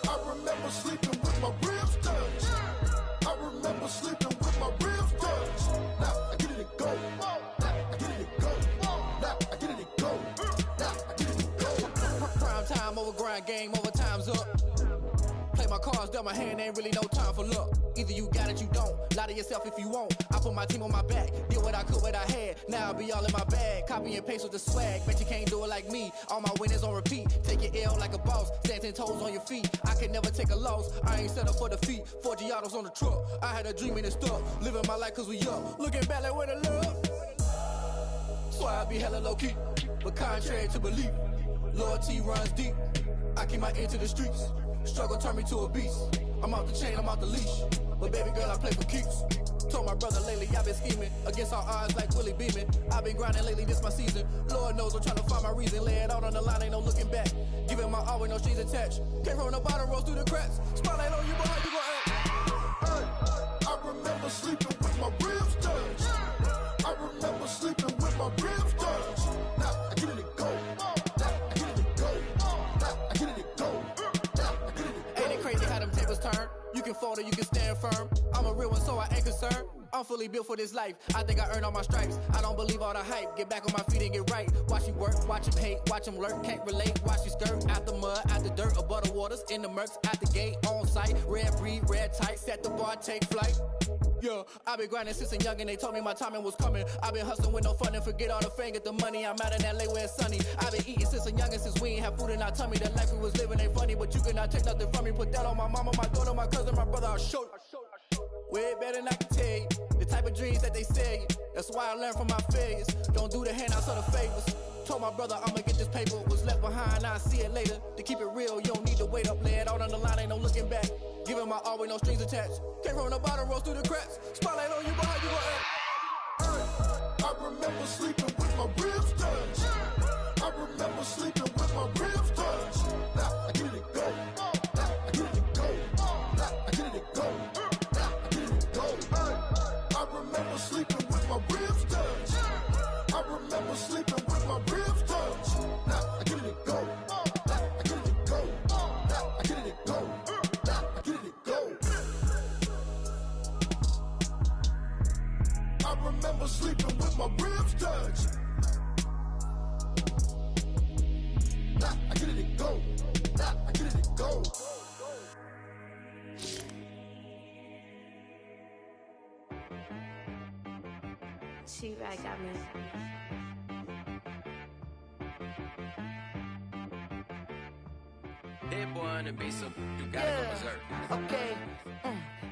I remember sleeping with my ribs touched. I remember sleeping with my ribs touched. Now I get it to go. Now I get it to go. Now I get it to go. Now I get it to go. Prime time over grind game, over time's up. Play my cards, dealt my hand, ain't really no time for luck. Either you got it, you don't. Lie to yourself if you won't. I put my team on my back, did what I could, what I had. Now I'll be all in my bag, copy and paste with the swag. Bet you can't do it like me. All my winners on repeat. Take your L like a boss, stand 10 toes on your feet. I can never take a loss. I ain't set up for defeat. 4 Giottos on the truck. I had a dream and it stuck. Living my life cause we up. Looking back like where the love. So I be hella low key, but contrary to belief, loyalty runs deep. I keep my ear to the streets. Struggle turned me to a beast. I'm out the chain, I'm out the leash. but baby girl, I play for keeps. Told my brother lately, I've been scheming against all odds like Willie Beeman. I've been grinding lately, this my season. Lord knows I'm trying to find my reason. Lay it out on the line, ain't no looking back. Giving my all with no strings attached. Came from the bottom, rose through the cracks. Spotlight on you, but how you gon' act? Hey, I remember sleeping with my ribs touched. I remember sleeping with my ribs touched. Now I get it and go. Now I get it and go. Now I get it and go. Now I get it and go. Ain't it crazy how them tables turn? You can fold or you can stand firm. I'm a real one, so I ain't concerned. I'm fully built for this life. I think I earned all my stripes. I don't believe all the hype. Get back on my feet and get right. Watch you work, watch him hate, watch him lurk. Can't relate, watch you skirt. Out the mud, out the dirt, above the waters, in the murks, out the gate, on site. Red breed, red tight, set the bar, take flight. Yeah, I been grinding since a youngin', they told me my timing was coming. I been hustling with no fun and forget all the fame, get the money. I'm out in LA where it's sunny. I been eating since a youngin', since we ain't have food in our tummy. The life we was living ain't funny, but you cannot take nothing from me. Put that on my mama, my daughter, my cousin, my brother, I'll show you. Way better than I can tell you. The type of dreams that they sell you. That's why I learned from my failures. Don't do the handouts or the favors. Told my brother I'ma get this paper. Was left behind, I'll see it later. To keep it real, you don't need to wait up. Lay it out on the line, ain't no looking back. Giving my all with no strings attached. Came from the bottom, rose through the cracks. Spotlight on you, but how you gon' act? I remember sleeping with my ribs touched. I remember sleeping with my ribs touched. Now I get it and go. Now I get it and go. Now I get it and go. Now I get it and go. I remember sleeping with my ribs touched. I remember sleeping with my ribs touched. Now I get it and go. Now I get it and go. Now I get it and go. Now I get it and go. I remember sleeping with my ribs touched. Now I get it and go. Now I get it and go. T-Rag got me. That boy on the beat, so you gotta go berserk. Okay.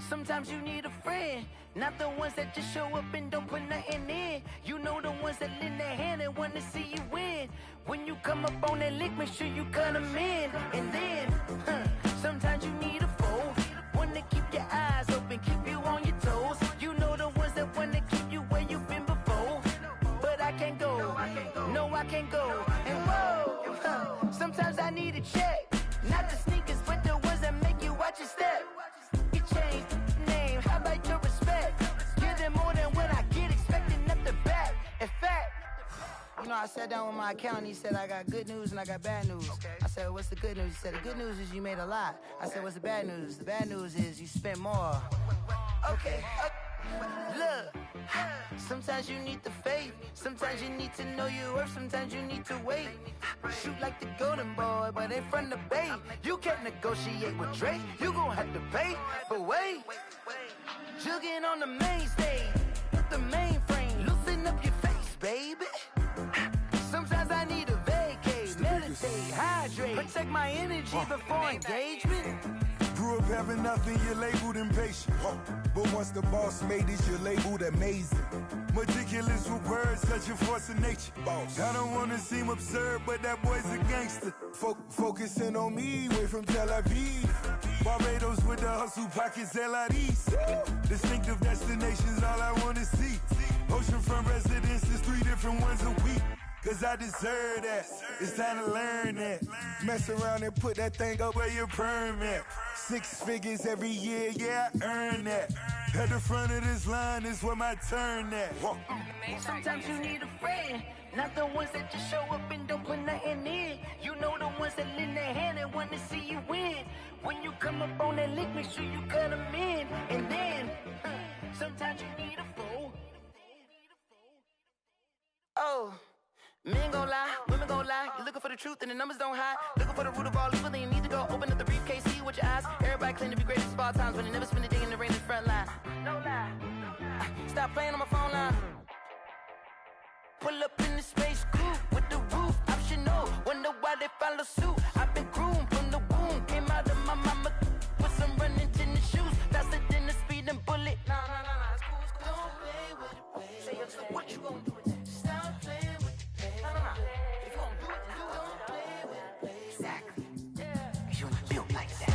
Sometimes you need a friend, not the ones that just show up and don't put nothing in. You know the ones that lend their hand and want to see you win. When you come up on that lick, make sure you cut them in. And then, sometimes you need a foe, one to keep your eyes open, keep you on your toes. You know the ones that want to keep you where you've been before. But I can't go, no I can't go. And whoa, sometimes I need a check. Not the sneakers, but the ones that make you watch your step. You change name, how about your respect? Give them more than what I get, expecting nothing back. In fact, you know, I sat down with my accountant, he said I got good news and I got bad news. I said, what's the good news? He said, the good news is you made a lot. I said, what's the bad news? The bad news is you spent more. Okay, look, sometimes you need the faith, sometimes you need to know your worth, sometimes you need to wait. Shoot like the golden boy, but in front of the bay. You can't negotiate with Drake, you gon' have to pay. But wait, jugging on the main stage, the mainframe, loosen up your face, baby. Sometimes I need a vacate, meditate, hydrate, protect my energy before engagement. Grew up having nothing, you're labeled impatient. But once the boss made it, you're labeled amazing. Meticulous with words, such a force of nature. I don't wanna seem absurd, but that boy's a gangster. Focusing on me, way from Tel Aviv. Barbados with the hustle pockets, LIDs. Distinctive destinations, all I wanna see. Oceanfront residences, 3 different ones a week. Cause I deserve that, it's time to learn that. Mess around and put that thing up where your permit. 6 figures every year, yeah, I earn that. At the front of this line is where my turn at. Sometimes you need a friend, not the ones that just show up and don't put nothing in. You know the ones that lend their hand and want to see you win. When you come up on that lick, make sure you cut them in. And then, sometimes you need a foe. Oh. Men gon' lie, women gon' lie. You're looking for the truth and the numbers don't hide. Looking for the root of all evil, then you need to go open up the briefcase, see with your eyes. Everybody claim to be greatest of all times, but they never spend a day in the rain in the front line. No lie. Stop playing on my phone line. Pull up in the space coupe with the roof optional. Wonder why they follow suit. I've been groomed from the womb. Came out of my mama with some running tennis shoes. Faster than the speeding bullet. No, it's cool, it's cool. Don't play with it, baby. Say what you gonna do with that? Stop playing with it. If you gon' do it, then you don't play with it, baby. Exactly. Cause you ain't built like that.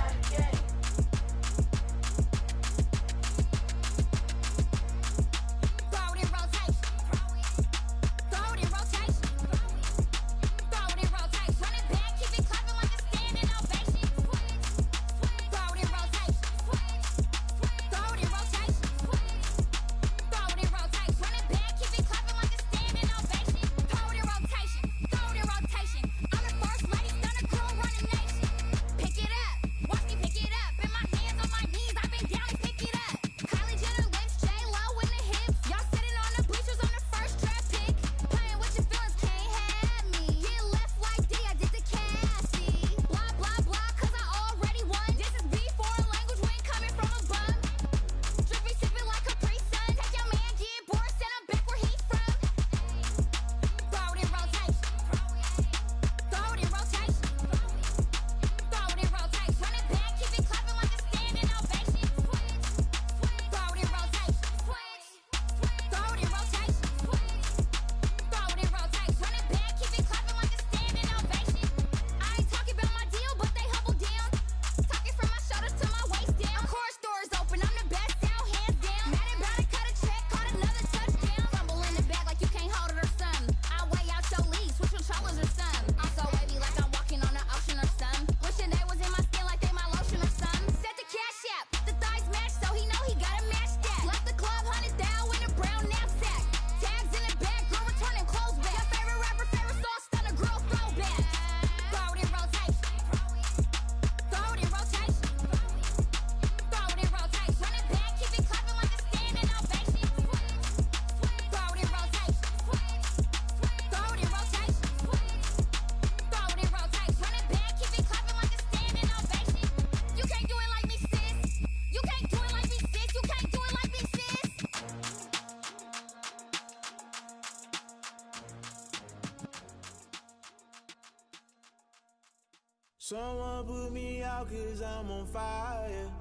Someone put me out 'cause I'm on fire.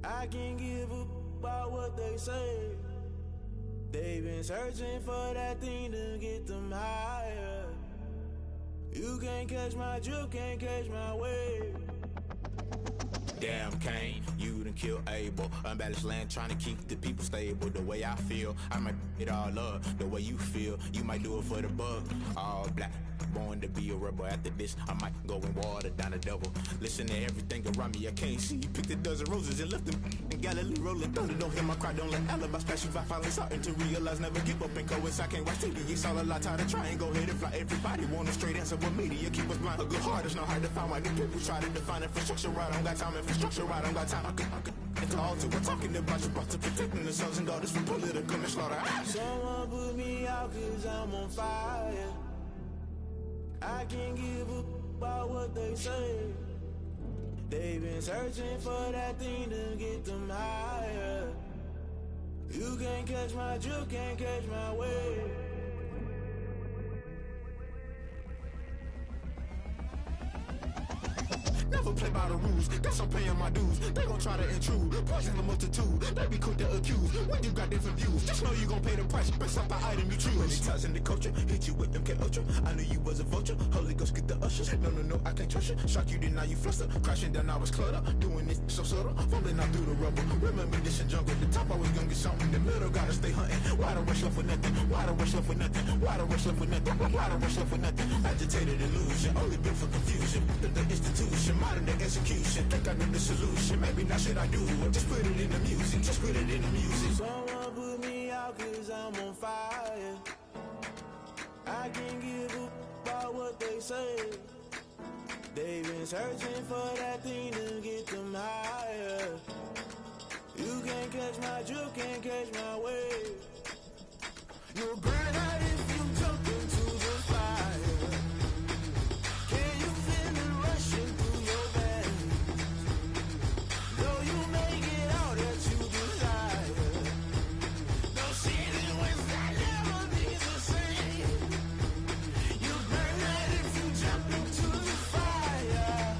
I can't give a about what they say. They've been searching for that thing to get them higher. You can't catch my drift, can't catch my wave. Damn, Kane, you done killed Abel. Unbalanced land, trying to keep the people stable. The way I feel, I might it all up. The way you feel, you might do it for the bug. All black, born to be a rebel. After this, I might go and water down the devil. Listen to everything around me, I can't see. Picked a dozen roses and left them in Galilee rolling thunder. Don't hear my cry, don't let alibis pass you by. Finally starting to realize, never give up and coincide. Can't watch TV, it's all a lot. Tired of trying, go ahead and fly. Everybody want a straight answer, but media keep us blind. A good heart is not hard to find. Why the people try to define infrastructure right? I don't got time, infrastructure right, I don't got time. I could call to. We're talking about you, about to protecting the sons and daughters from political manslaughter. Someone put me out 'cause I'm on fire. I can't give a about what they say. They've been searching for that thing to get them higher. You can't catch my drift, can't catch my wave. Never play by the rules, guess I'm paying my dues. They gon' try to intrude, poison the multitude. They be quick to accuse, when you got different views. Just know you gon' pay the price, based off the item you choose. Many times in the culture, hit you with MK Ultra. I knew you was a vulture, Holy Ghost get the ushers. No, I can't trust you. Shock you, then now you fluster. Crashing down, I was cluttered. Doing this so subtle, fumbling out through the rubble. Remember this in jungle, the top always gonna get something. In the middle, gotta stay hunting. Why the rush left with nothing? Why the rush left with nothing? Why the rush left with nothing? Why the rush left with nothing? Agitated illusion, only built for confusion. The institution, modern day execution. Think I know the solution. Maybe not should I do it? Just put it in the music. Just put it in the music. Someone put me out 'cause I'm on fire. I can't give a about what they say. They've been searching for that thing to get them higher. You can't catch my drift, can't catch my wave. You'll burn out if you jump into the fire. Can you feel it rushing through your veins? Though you make it all that you desire. No ceiling wins that never be the same. You burn out if you jump into the fire.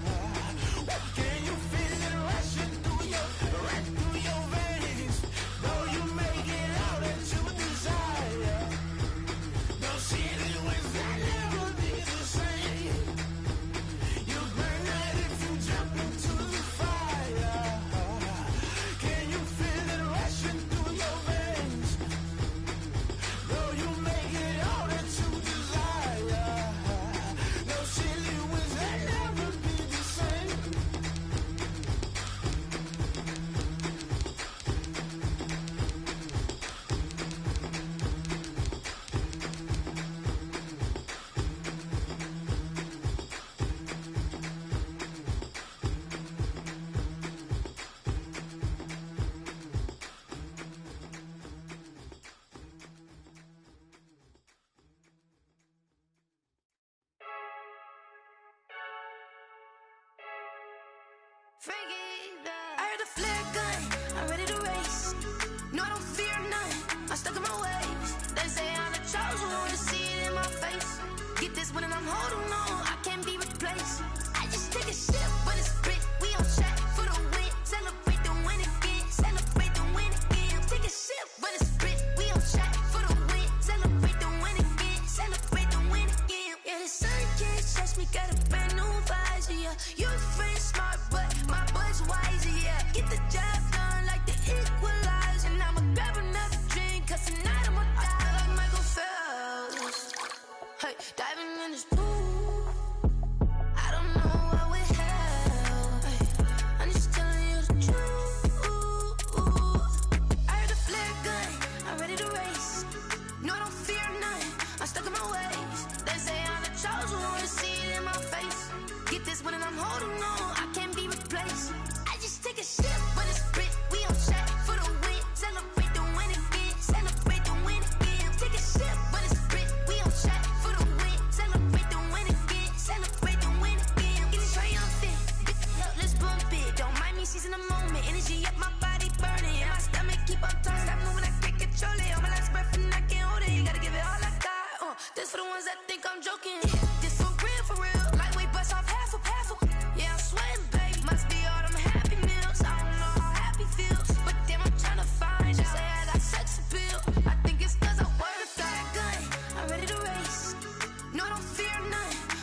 Can you feel it rushing through your veins? Though you make it all that you desire. No ceiling wins that never be the same. You burn out if you jump into the fire. Can you feel it rushing through your veins? Though you make it all that you desire. No ceiling wins that never be the same. I heard the flare gun, I'm ready to race. No, I don't fear none, I'm stuck in my ways. They say I'm the chosen one, to see it in my face. Get this one and I'm holding on, I can't be replaced. I just take a sip, but it's spit, we on track for the win. Celebrate the win again, celebrate the win again. Take a sip, but it's spit, we on track for the win. Celebrate the win again, celebrate the win again. Yeah, the sun can't touch me, got a brand new visor, yeah. Your friend smart, but my boy's wiser, yeah. Get the job done like the equalizer. And I'ma grab another drink, 'cause tonight I'ma die like Michael Phelps. Hey, diving in this pool, I don't know what would help. Hey, I'm just telling you the truth. I heard the flare gun, I'm ready to race. No, I don't fear none, I'm stuck in my ways. They say I'm the chosen one, to see it in my face. Get this one and I'm holding on, I can't be replaced. I just take a sip, but it's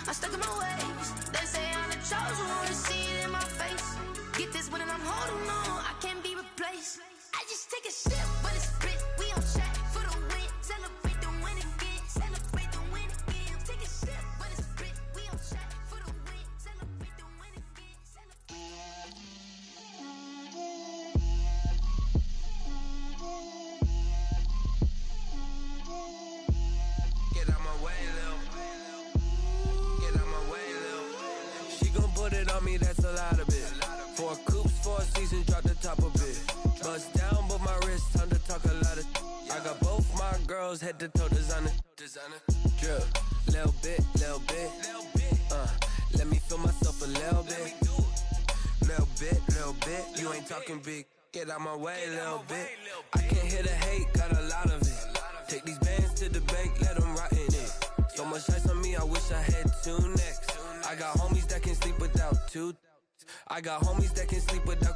I'm stuck in my ways. They say I'm the chosen one, see it in my face. Get this one and I'm holding on, I can't be replaced. I just take a sip, but it's split. We on track for the win. Celebrate the win again. Celebrate the win again. Take a sip, but it's split. We on track for the win. Celebrate the win again. Get out my way, Lil. Get out my way, Lil. She gon' put it on me, that's a lot of it. 4 coops, 4 seasons, drop the top a bit. Bust down, but my wrist, time to talk a lot of. I got both my girls head to toe designer. Drip, little bit, little bit. Let me feel myself a little bit. Little bit. You ain't talking big. Get out my way, little bit. I can't hear the hate, got a lot of it. Take these bands to the bank, let them rot in it. So much ice on me, I wish I had 2 necks. I got homies that can sleep without 2. I got homies that can sleep without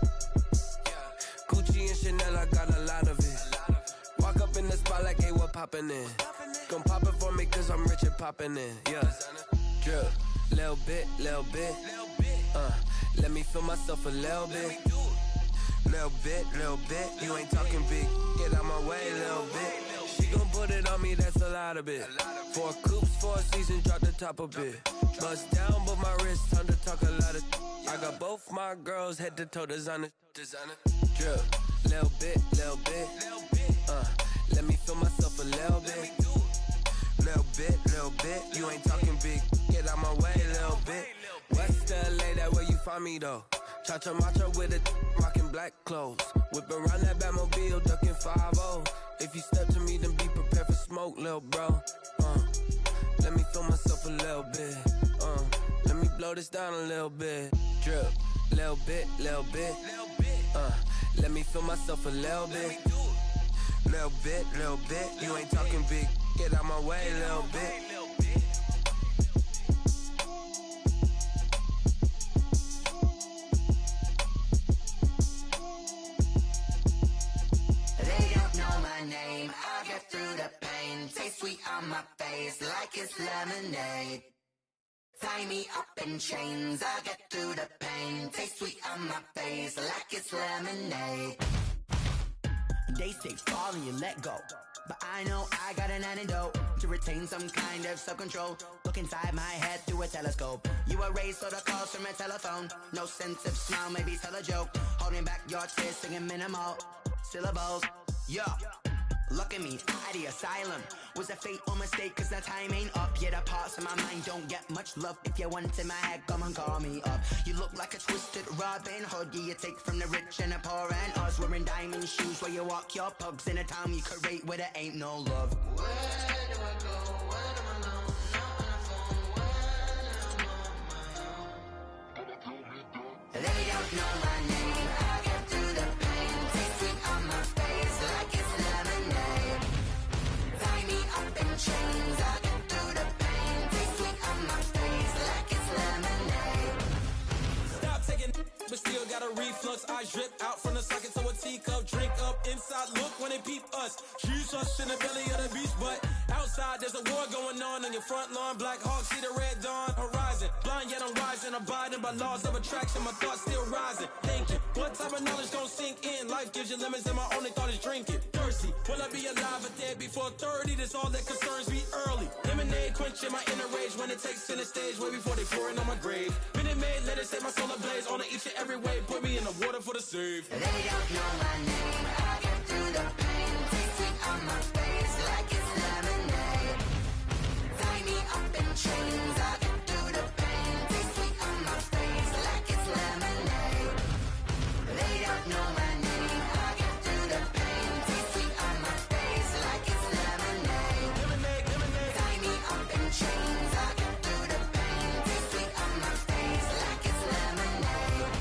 Gucci and Chanel, I got a lot of it. Walk up in the spot like, hey, what poppin' in? Gon' pop it for me cause I'm rich and poppin' in, yeah. Drip, little bit. Let me feel myself a little bit. Little bit. You ain't talking big. Get out my way, little bit. She gon' put it on me, that's a lot of it. 4 coops, 4 seasons, drop the top a bit. Bust down, but my wrist, time to talk a lot of. I got both my girls head to toe designer. Drip, little bit. Let me feel myself a little bit. Little bit. You ain't talking big. Get out my way, little bit. West LA, that where you find me though. Cha-cha macha with a rockin' black clothes. Whip around that Batmobile, ducking 5-0. If you step to me, then be prepared for smoke, lil' bro. Let me feel myself a little bit. Let me blow this down a little bit. Drip, little bit. Let me feel myself a little bit. Little bit. You ain't talking big. Get out my way, little bit. Name, I'll get through the pain. Taste sweet on my face like it's lemonade. Tie me up in chains, I'll get through the pain. Taste sweet on my face like it's lemonade. They say fall and you let go, but I know I got an antidote to retain some kind of self-control. Look inside my head through a telescope. You erase all the calls from a telephone. No sense of smile, maybe tell a joke. Holding back your tears, singing minimal syllables. Yeah, look at me, at the asylum. Was a fate or mistake, cause the time ain't up. Yeah, the parts of my mind don't get much love. If you want in my head, come and call me up. You look like a twisted Robin Hood. Yeah, you take from the rich and the poor and us. Wearing diamond shoes where you walk your pugs in a town you create where there ain't no love. Where do I go? When am I alone? Not on the phone. When I'm on my own. They don't know my name. I get through the pain. Taste sweet on my face like it's lemonade. Tie me up in chains. I get through the pain. Taste sweet on my face like it's lemonade. Stop taking but still got a reflux. I drip out from the socket to a teacup. Drink up inside, look when they peep us. Shoes us in the belly of the beast, but outside there's a war going on your front lawn. Black Hawk, see the red dawn horizon. Blind yet I'm rising, abiding by laws of attraction. My thoughts still rising, thinking what type of knowledge gon' sink in? Life gives you lemons and my only thought is drinking. Thirsty, will I be alive or dead before 30? That's all that concerns me early. Lemonade quenching my inner rage when it takes center stage way before they pour it on my grave. Minute Maid, let it set my soul ablaze on each and every way. Put me in the water for the save. They don't know my name. I get through the pain. Taste sweet on my face like it's lemonade. Tie me up in chains. I get through the pain. Taste sweet on my face like it's lemonade. They don't know my name. I get through the pain. Taste sweet on my face like it's lemonade. Tie me up in chains. I get through the pain. Taste sweet on my face like it's lemonade.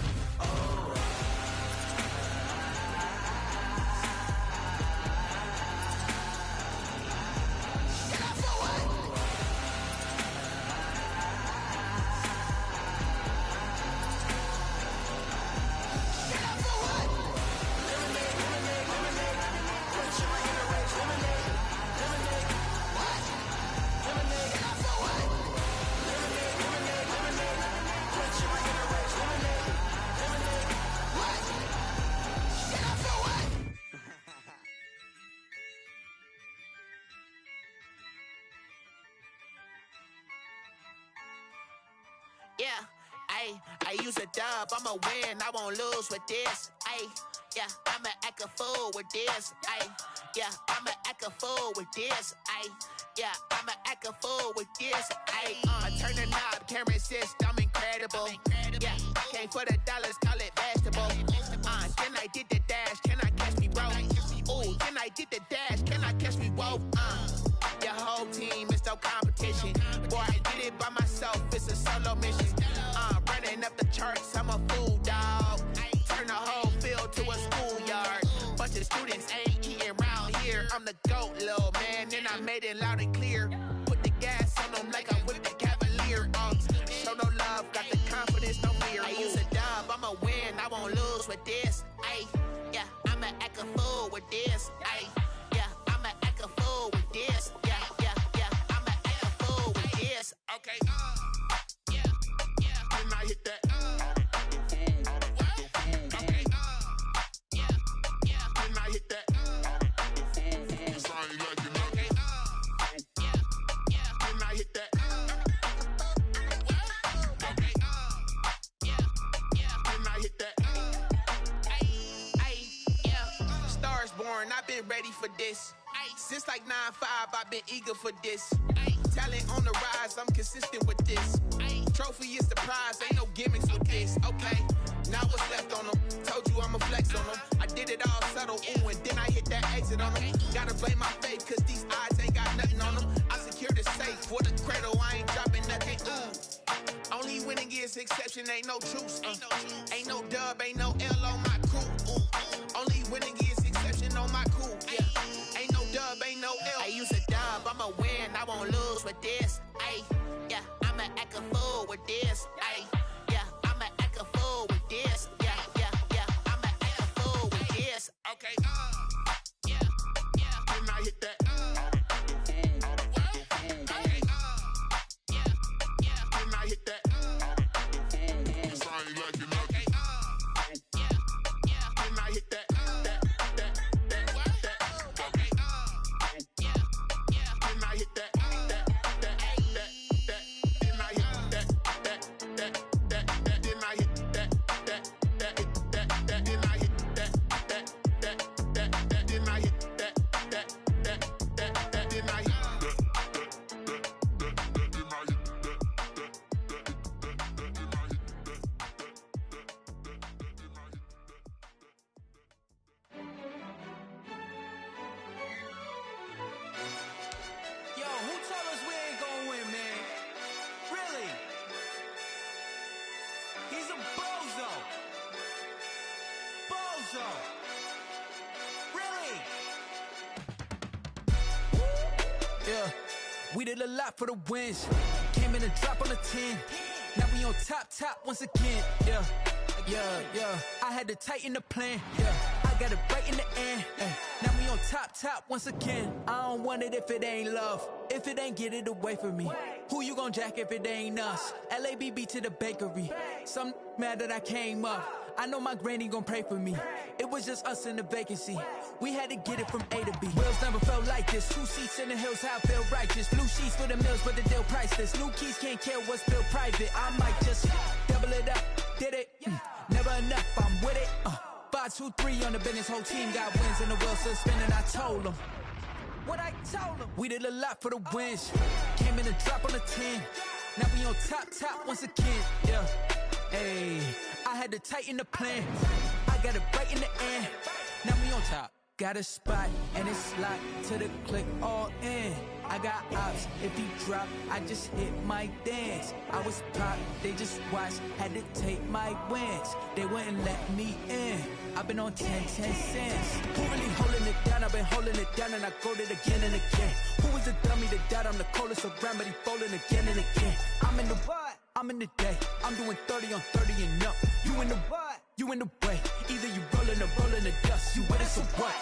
Yeah, I use a dub, I'ma win, I won't lose with this. Yeah, I'ma act a fool with this. Yeah, I'ma act a fool with this. Yeah, I'ma act a fool with this. I turn the knob, can't resist, I'm incredible. Yeah, came for the dollars, call it vegetable. Then I did the dash, can I catch me, bro? Ooh, then I did the dash, can I catch me, whoa? Your whole team is no competition. Boy, I did it by myself, it's a solo mission. Running up the charts, I'm a fool, dog. Turn the whole field to a schoolyard. Bunch of students ain't eating round here. I'm the GOAT, little man, and I made it loud and clear. Put the gas on them like I'm with the Cavalier. Show no love, got the confidence, no fear. I use a dub, I'ma win, I won't lose with this. Yeah, I'ma act a fool with this. Yeah, I'ma act a fool with this. Yeah, I'ma act a fool with this. Okay, yeah, then I hit that. I've been ready for this. Since like 9-5, I've been eager for this. Talent on the rise, I'm consistent with this. Trophy is the prize, ain't no gimmicks with this. Okay, now what's left on them? Told you I'ma flex on them. I did it all subtle, ooh, and then I hit that exit on them. Gotta blame my faith, cause these eyes ain't got nothing on them. I secured the safe for the cradle, I ain't dropping nothing, ooh. Only winning is exception, ain't no truce. Ain't no dub, ain't no L on my crew. Only winning is exception on my crew. Yeah, ain't no dub, ain't no L. I use a dub, I'ma win, I won't lose with this. Yeah, I'ma act a fool with this. Yeah, I'ma act a fool with this. Yeah, I'ma act a fool with this. Okay, yeah, then I hit that. Okay, yeah, then I hit that. I ain't like it. Okay, yeah, then I hit that. We did a lot for the wins. Came in and drop on the 10. Now we on top once again. Yeah. I had to tighten the plan. Yeah, I got it right in the end. Now we on top once again. I don't want it if it ain't love. If it ain't, get it away from me. Who you gon' jack if it ain't us? LABB to the bakery. Some mad that I came up. I know my granny gon' pray for me. It was just us in the vacancy. We had to get it from A to B. Wheels never felt like this. 2 seats in the hills, how I feel righteous. Blue sheets for the mills, but the deal priceless. New keys can't care what's built private. I might just double it up. Did it? Never enough, I'm with it. 5, 2, 3 on the business. Whole team got wins and the wheels still spinning. I told them what I told them. We did a lot for the wins. Came in and drop on the 10. Now we on top once again. Yeah. Hey, I had to tighten the plan. I got it right in the end. Now we on top. Got a spot and it's locked to the click all in. I got ops, if he drop, I just hit my dance. I was pop, they just watched, had to take my wins. They wouldn't let me in. I've been on 10 cents. Who really holding it down? I've been holding it down and I go it again and again. Who is the dummy that doubt I'm the coldest around, but he folding again and again. I'm in the what? I'm in the day. I'm doing 30 on 30 and up. You in the what? You in the way. Either you rolling or rolling the dust. You with us or what?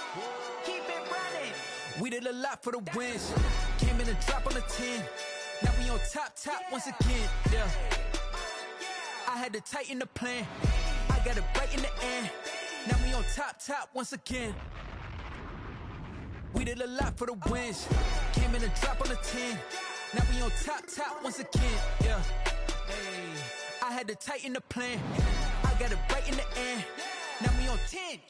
Keep it running. We did a lot for the wins. Came in and drop on the 10. Now we on top once again. Yeah. I had to tighten the plan. I got it right in the end. Now we on top once again. We did a lot for the wins. Came in and drop on the 10. Now we on top once again. Yeah. Hey, I had to tighten the plan. I got it right in the end. Now we on 10.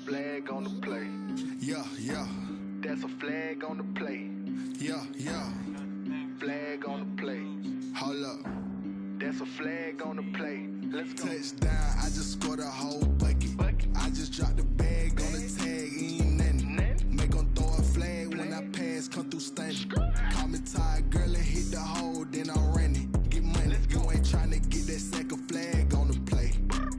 Flag on the play. Yeah. That's a flag on the play. Yeah. Flag on the play. Hold up. That's a flag on the play. Let's go. Touchdown, I just scored a whole bucket. I just dropped the bag on the tag, ain't nothing. Make 'em throw a flag when I pass, come through stunning. Call me tired, girl, and hit the hole, then I'm running. Get money, you ain't tryna get that second flag on the play.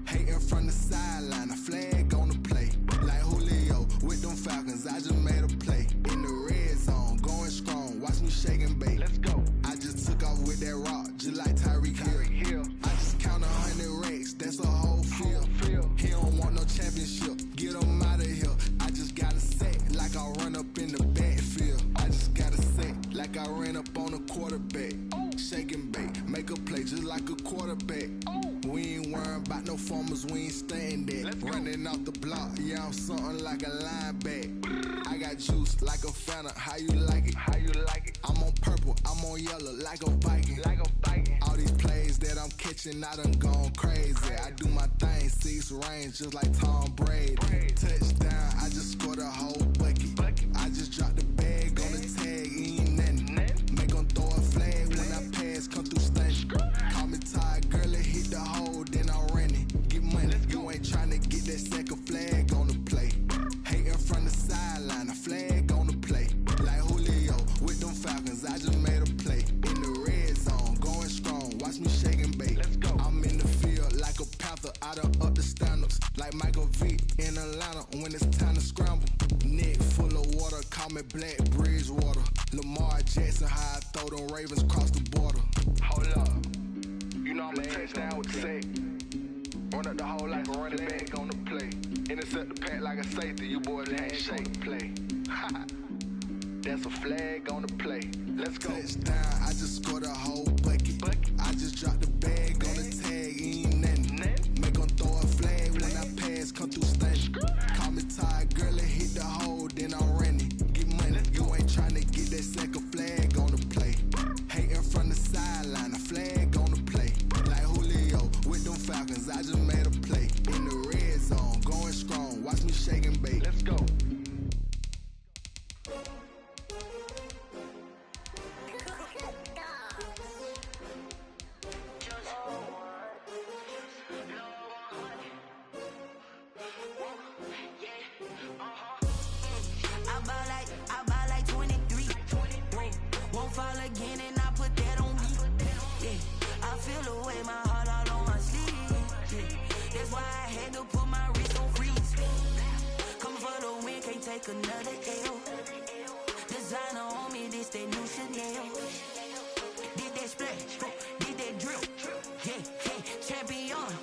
Hating from the sideline, a flag on the play. Like Julio with them Falcons, I just made a play. In the red zone, going strong, watch me shake and bake. Let's go. I just took off with that rock, just like Tyreek Hill. I just count 100 racks, that's a whole field. He don't want no championship, get him out of here. I just got a set, like I run up in the backfield. I just got a set, like I ran up on a quarterback. Shake and bake, make a play just like a quarterback. We ain't worrying about no formers, we ain't staying there. Running off the block, yeah, I'm something like a linebacker. I got juice like a Fanta, how you like it? I'm on purple, I'm on yellow, like a Viking. All these plays that I'm catching, I done gone crazy. I do my thing, 6 range, just like Tom Brady. Touchdown, I just scored a whole bucket. I just dropped the bag on the tag, ain't nothing. Make 'em throw a flag when I pass, come through stunning. Call me tired, girl, and hit the hole, then I'm running. Get money, you ain't tryna get that second flag on the play. Hating from the sideline, a flag on the play. Like Julio with them Falcons, I just made a play. In the red zone, going strong, watch me shake and bake. I'm in the field like a Panther, I done up the standards. Like Michael Vick in Atlanta when it's time to scramble. Neck full of water, call me Black Bridgewater. Lamar Jackson, how I throw them Ravens across the border. Hold up, you know I'm a touchdown with the sack. Run up the hole like a running back on the play. Intercept the pack like a safety, you boys ain't shake play. That's a flag on the play. Let's go. Touchdown, I just scored a whole bucket. I just dropped the bag on the tag, ain't nothing. Make 'em throw a flag when I pass, come through stunning. Call me tired, girl, and hit the hole, then I'm running. Get money, you ain't tryna get that second flag on the play. Hating from the sideline, a flag on the play. Like Julio with them Falcons, I just made a play. In the red zone, going strong, watch me shake and bake. Let's go. I buy like 23. Won't fall again and I put that on me. Yeah, I feel the way, my heart all on my sleeve. Yeah, that's why I had to put my wrist on freeze. Coming for the win, can't take another L. Designer on me, this that new Chanel. Did that splash, did that drip. Yeah, champion.